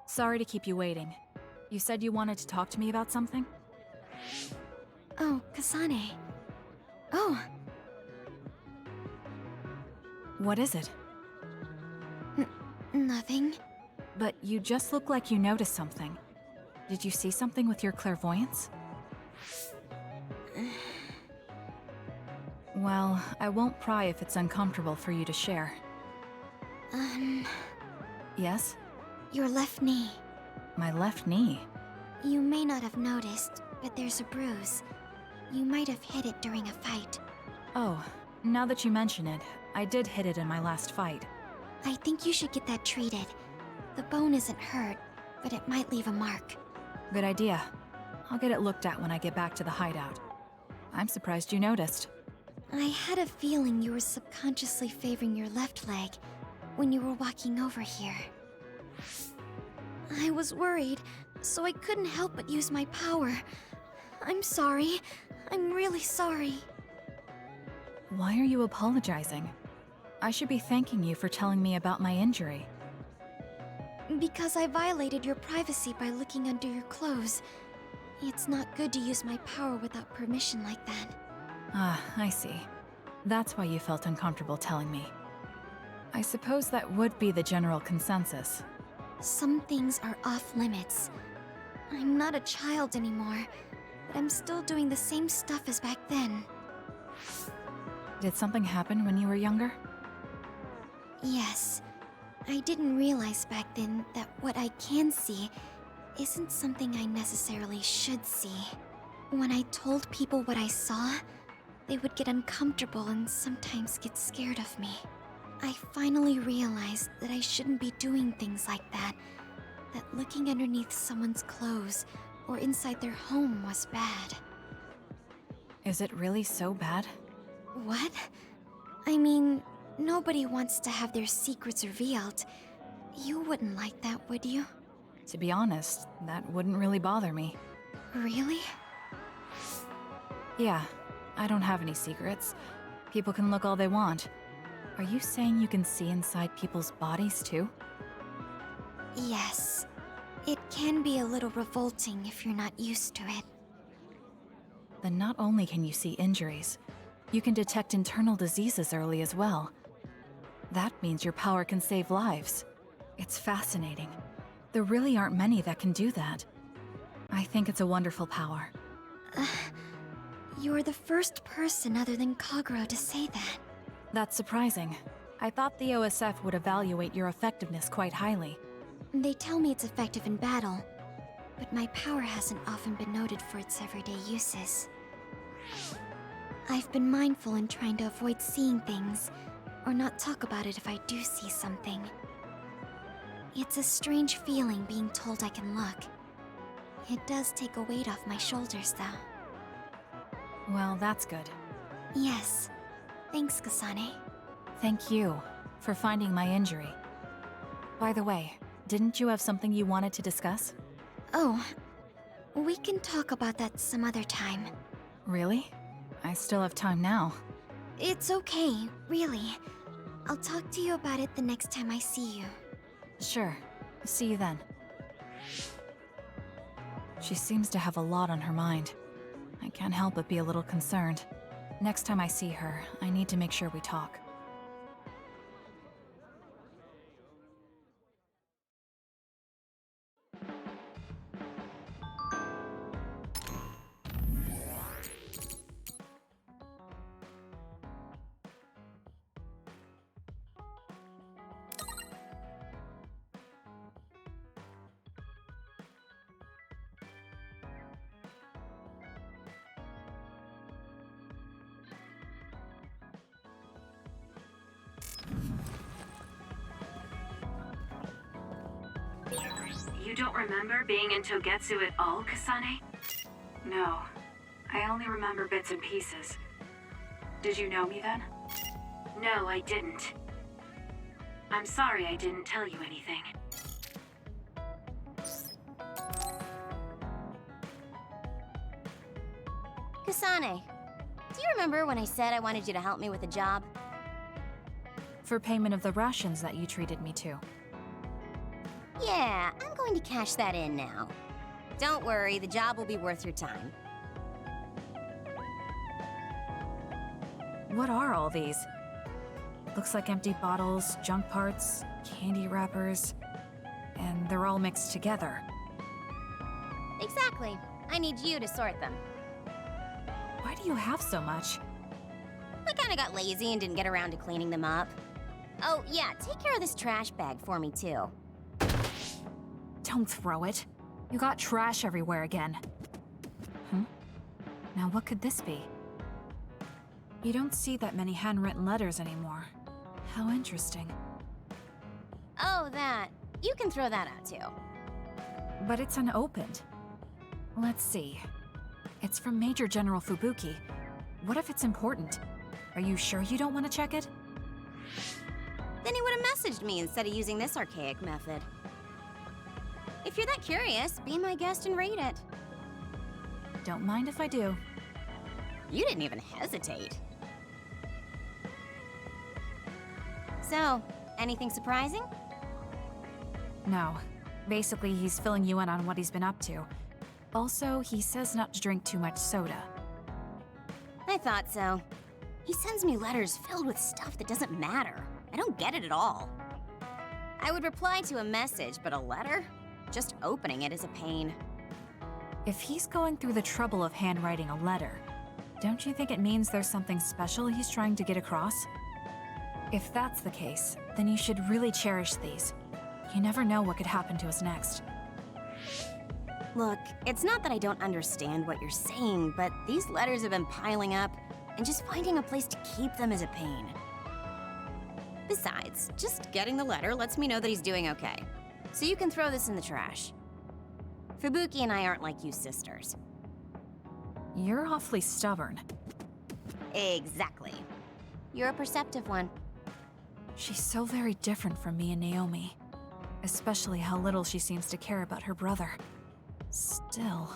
Speaker 1: Sorry to keep you waiting. You said you wanted to talk to me about something?
Speaker 17: Oh, Kasane. Oh.
Speaker 1: What is it?
Speaker 17: Nothing.
Speaker 1: But you just look like you noticed something. Did you see something with your clairvoyance? Well, I won't pry if it's uncomfortable for you to share. Yes?
Speaker 17: Your left knee.
Speaker 1: My left knee?
Speaker 17: You may not have noticed, but there's a bruise. You might have hit it during a fight.
Speaker 1: Oh, now that you mention it, I did hit it in my last fight.
Speaker 17: I think you should get that treated. The bone isn't hurt, but it might leave a mark.
Speaker 1: Good idea. I'll get it looked at when I get back to the hideout. I'm surprised you noticed.
Speaker 17: I had a feeling you were subconsciously favoring your left leg when you were walking over here. I was worried, so I couldn't help but use my power. I'm sorry. I'm really sorry.
Speaker 1: Why are you apologizing? I should be thanking you for telling me about my injury.
Speaker 17: Because I violated your privacy by looking under your clothes. It's not good to use my power without permission like that.
Speaker 1: Ah, I see. That's why you felt uncomfortable telling me. I suppose that would be the general consensus.
Speaker 17: Some things are off limits. I'm not a child anymore, but I'm still doing the same stuff as back then.
Speaker 1: Did something happen when you were younger?
Speaker 17: Yes. I didn't realize back then that what I can see isn't something I necessarily should see. When I told people what I saw, they would get uncomfortable and sometimes get scared of me. I finally realized that I shouldn't be doing things like that, that looking underneath someone's clothes or inside their home was bad.
Speaker 1: Is it really so bad?
Speaker 17: What? I mean, nobody wants to have their secrets revealed. You wouldn't like that, would you?
Speaker 1: To be honest, that wouldn't really bother me.
Speaker 17: Really?
Speaker 1: Yeah, I don't have any secrets. People can look all they want. Are you saying you can see inside people's bodies too?
Speaker 17: Yes. It can be a little revolting if you're not used to it.
Speaker 1: Then not only can you see injuries, you can detect internal diseases early as well. That means your power can save lives. It's fascinating. There really aren't many that can do that. I think it's a wonderful power.
Speaker 17: You're the first person other than Kagero to say that.
Speaker 1: That's surprising. I thought the OSF would evaluate your effectiveness quite highly.
Speaker 17: They tell me it's effective in battle, but my power hasn't often been noted for its everyday uses. I've been mindful in trying to avoid seeing things, or not talk about it if I do see something. It's a strange feeling being told I can look. It does take a weight off my shoulders, though.
Speaker 1: Well, that's good.
Speaker 17: Yes. Thanks, Kasane.
Speaker 1: Thank you for finding my injury. By the way, didn't you have something you wanted to discuss?
Speaker 17: Oh, we can talk about that some other time.
Speaker 1: Really? I still have time now.
Speaker 17: It's okay, really. I'll talk to you about it the next time I see you.
Speaker 1: Sure. See you then. She seems to have a lot on her mind. I can't help but be a little concerned. Next time I see her, I need to make sure we talk.
Speaker 6: You don't remember being in Togetsu at all, Kasane? No. I only remember bits and pieces. Did you know me then? No, I didn't. I'm sorry I didn't tell you anything.
Speaker 3: Kasane, do you remember when I said I wanted you to help me with a job?
Speaker 1: For payment of the rations that you treated me to.
Speaker 3: Yeah, I'm going to cash that in now. Don't worry, the job will be worth your time.
Speaker 1: What are all these? Looks like empty bottles, junk parts, candy wrappers, and they're all mixed together.
Speaker 3: Exactly. I need you to sort them.
Speaker 1: Why do you have so much?
Speaker 3: I kinda got lazy and didn't get around to cleaning them up. Oh, yeah, take care of this trash bag for me, too.
Speaker 1: Don't throw it. You got trash everywhere again. Now what could this be? You don't see that many handwritten letters anymore. How interesting.
Speaker 3: Oh, that. You can throw that out too.
Speaker 1: But it's unopened. Let's see. It's from Major General Fubuki. What if it's important? Are you sure you don't want to check it?
Speaker 3: Then he would have messaged me instead of using this archaic method. If you're that curious, be my guest and read it.
Speaker 1: Don't mind if I do.
Speaker 3: You didn't even hesitate. So, anything surprising?
Speaker 1: No. Basically, he's filling you in on what he's been up to. Also, he says not to drink too much soda.
Speaker 3: I thought so. He sends me letters filled with stuff that doesn't matter. I don't get it at all. I would reply to a message, but a letter? Just opening it is a pain.
Speaker 1: If he's going through the trouble of handwriting a letter, don't you think it means there's something special he's trying to get across? If that's the case, then you should really cherish these. You never know what could happen to us next.
Speaker 3: Look, it's not that I don't understand what you're saying, but these letters have been piling up, and just finding a place to keep them is a pain. Besides, just getting the letter lets me know that he's doing okay. So you can throw this in the trash. Fubuki and I aren't like you sisters.
Speaker 1: You're awfully stubborn.
Speaker 3: Exactly. You're a perceptive one.
Speaker 1: She's so very different from me and Naomi. Especially how little she seems to care about her brother. Still...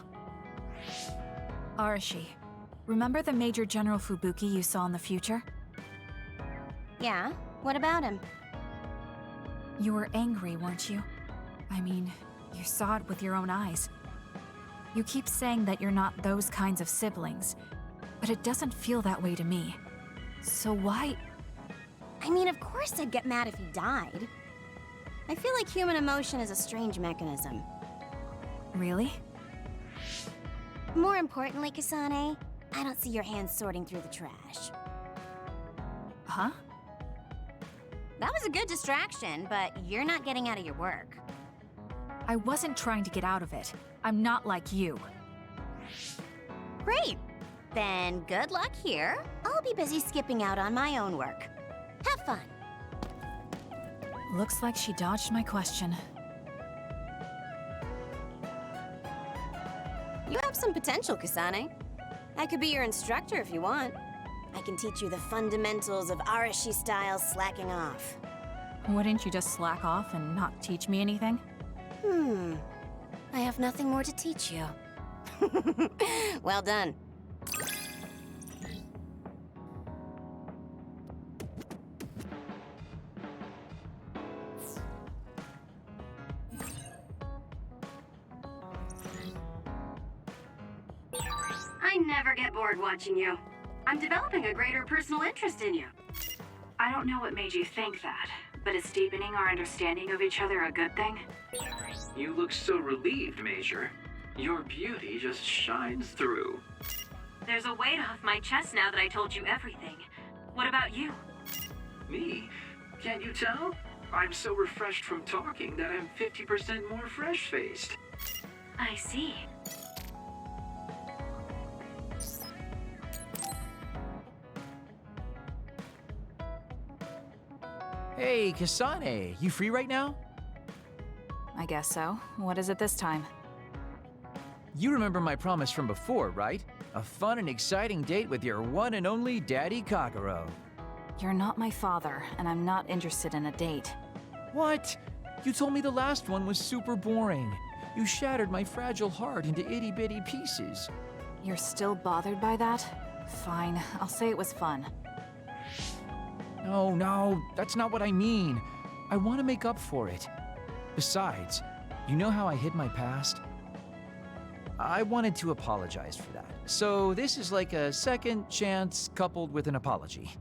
Speaker 1: Arashi, remember the Major General Fubuki you saw in the future?
Speaker 3: Yeah? What about him?
Speaker 1: You were angry, weren't you? I mean, you saw it with your own eyes. You keep saying that you're not those kinds of siblings, but it doesn't feel that way to me. So why...
Speaker 3: I mean, of course I'd get mad if he died. I feel like human emotion is a strange mechanism.
Speaker 1: Really?
Speaker 3: More importantly, Kasane, I don't see your hands sorting through the trash.
Speaker 1: Huh?
Speaker 3: That was a good distraction, but you're not getting out of your work.
Speaker 1: I wasn't trying to get out of it. I'm not like you.
Speaker 3: Great. Then good luck here. I'll be busy skipping out on my own work. Have fun.
Speaker 1: Looks like she dodged my question.
Speaker 3: You have some potential, Kasane. I could be your instructor if you want. I can teach you the fundamentals of Arashi-style slacking off.
Speaker 1: Wouldn't you just slack off and not teach me anything?
Speaker 3: I have nothing more to teach you. Well done.
Speaker 6: I never get bored watching you. I'm developing a greater personal interest in you. I don't know what made you think that, but is deepening our understanding of each other a good thing?
Speaker 8: You look so relieved, Major. Your beauty just shines through.
Speaker 6: There's a weight off my chest now that I told you everything. What about you?
Speaker 8: Me? Can't you tell? I'm so refreshed from talking that I'm 50% more fresh-faced.
Speaker 6: I see.
Speaker 2: Hey, Kasane, you free right now?
Speaker 1: I guess so. What is it this time?
Speaker 2: You remember my promise from before, right? A fun and exciting date with your one and only Daddy Kakaro.
Speaker 1: You're not my father, and I'm not interested in a date.
Speaker 2: What? You told me the last one was super boring. You shattered my fragile heart into itty-bitty pieces.
Speaker 1: You're still bothered by that? Fine, I'll say it was fun.
Speaker 2: No, that's not what I mean. I want to make up for it. Besides, you know how I hid my past? I wanted to apologize for that. So this is like a second chance coupled with an apology.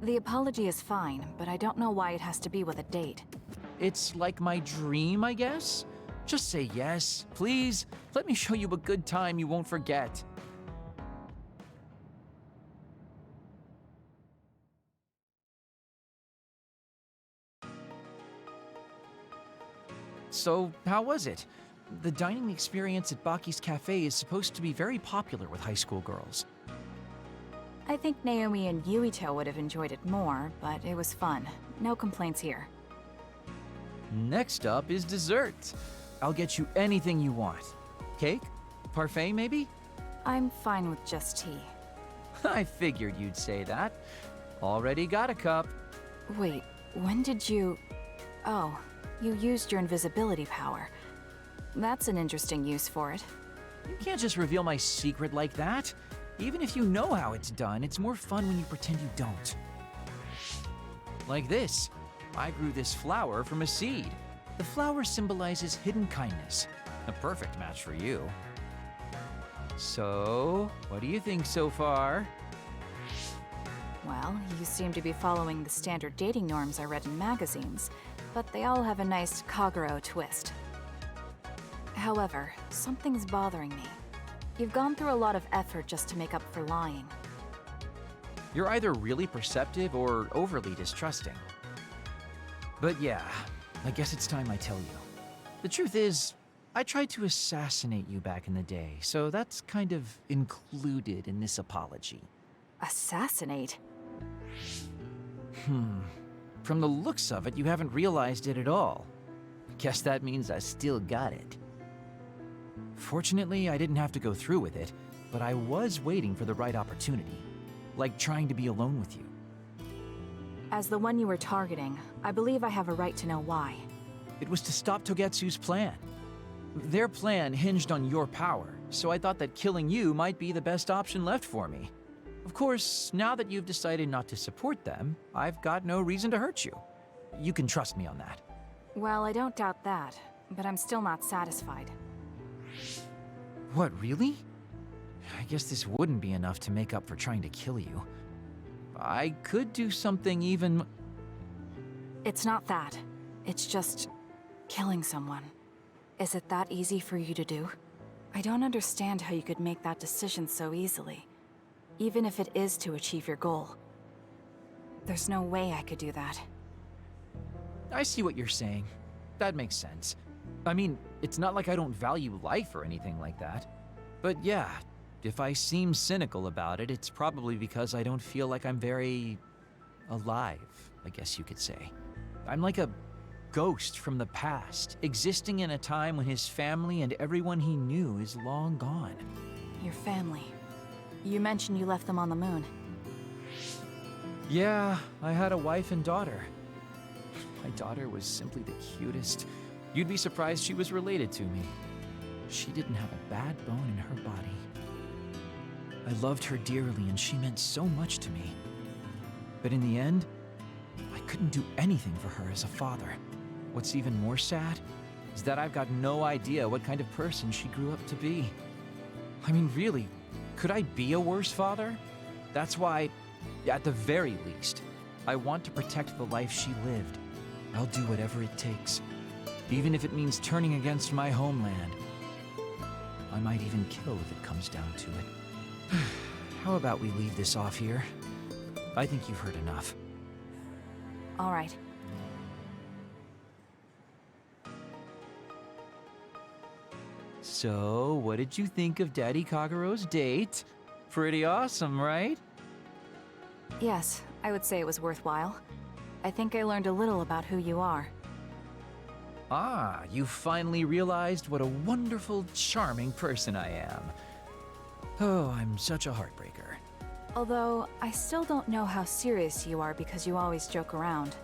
Speaker 1: The apology is fine, but I don't know why it has to be with a date.
Speaker 2: It's like my dream, I guess? Just say yes, please. Let me show you a good time you won't forget. So, how was it? The dining experience at Baki's Cafe is supposed to be very popular with high school girls.
Speaker 1: I think Naomi and Yuito would have enjoyed it more, but it was fun. No complaints here.
Speaker 2: Next up is dessert. I'll get you anything you want. Cake? Parfait, maybe?
Speaker 1: I'm fine with just tea.
Speaker 2: I figured you'd say that. Already got a cup.
Speaker 1: Wait, when did you... Oh, you used your invisibility power. That's an interesting use for it.
Speaker 2: You can't just reveal my secret like that. Even if you know how it's done, it's more fun when you pretend you don't. Like this. I grew this flower from a seed. The flower symbolizes hidden kindness. A perfect match for you. So, what do you think so far?
Speaker 1: Well, you seem to be following the standard dating norms I read in magazines, but they all have a nice Kagero twist. However, something's bothering me. You've gone through a lot of effort just to make up for lying.
Speaker 2: You're either really perceptive or overly distrusting. But yeah, I guess it's time I tell you. The truth is, I tried to assassinate you back in the day, so that's kind of included in this apology.
Speaker 1: Assassinate?
Speaker 2: From the looks of it, you haven't realized it at all. Guess that means I still got it. Fortunately, I didn't have to go through with it, but I was waiting for the right opportunity. Like trying to be alone with you.
Speaker 1: As the one you were targeting, I believe I have a right to know why.
Speaker 2: It was to stop Togetsu's plan. Their plan hinged on your power, so I thought that killing you might be the best option left for me. Of course, now that you've decided not to support them, I've got no reason to hurt you. You can trust me on that.
Speaker 1: Well, I don't doubt that, but I'm still not satisfied.
Speaker 2: What, really? I guess this wouldn't be enough to make up for trying to kill you. I could do something even...
Speaker 1: It's not that. It's just... killing someone. Is it that easy for you to do? I don't understand how you could make that decision so easily. Even if it is to achieve your goal. There's no way I could do that.
Speaker 2: I see what you're saying. That makes sense. I mean, it's not like I don't value life or anything like that. But yeah, if I seem cynical about it, it's probably because I don't feel like I'm very... alive, I guess you could say. I'm like a ghost from the past, existing in a time when his family and everyone he knew is long gone.
Speaker 1: Your family. You mentioned you left them on the moon.
Speaker 2: Yeah, I had a wife and daughter. My daughter was simply the cutest. You'd be surprised she was related to me. She didn't have a bad bone in her body. I loved her dearly and she meant so much to me. But in the end, I couldn't do anything for her as a father. What's even more sad is that I've got no idea what kind of person she grew up to be. I mean, really, could I be a worse father? That's why, at the very least, I want to protect the life she lived. I'll do whatever it takes, even if it means turning against my homeland. I might even kill if it comes down to it. How about we leave this off here? I think you've heard enough.
Speaker 1: All right.
Speaker 2: So, what did you think of Daddy Kagero's date? Pretty awesome, right?
Speaker 1: Yes, I would say it was worthwhile. I think I learned a little about who you are.
Speaker 2: Ah, you finally realized what a wonderful, charming person I am. Oh, I'm such a heartbreaker.
Speaker 1: Although, I still don't know how serious you are because you always joke around.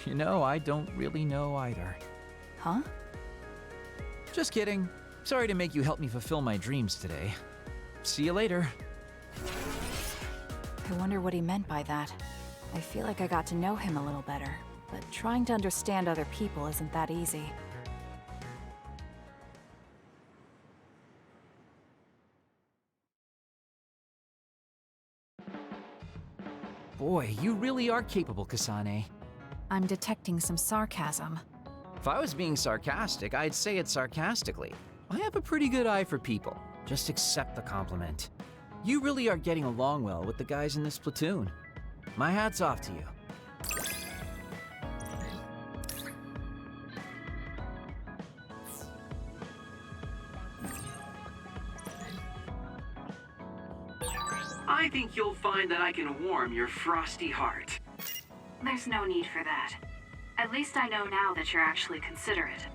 Speaker 2: You know, I don't really know either.
Speaker 1: Huh?
Speaker 2: Just kidding. Sorry to make you help me fulfill my dreams today. See you later.
Speaker 1: I wonder what he meant by that. I feel like I got to know him a little better, but trying to understand other people isn't that easy.
Speaker 2: Boy, you really are capable, Kasane.
Speaker 1: I'm detecting some sarcasm.
Speaker 2: If I was being sarcastic, I'd say it sarcastically. I have a pretty good eye for people. Just accept the compliment. You really are getting along well with the guys in this platoon. My hat's off to you.
Speaker 8: I think you'll find that I can warm your frosty heart.
Speaker 6: There's no need for that. At least I know now that you're actually considerate.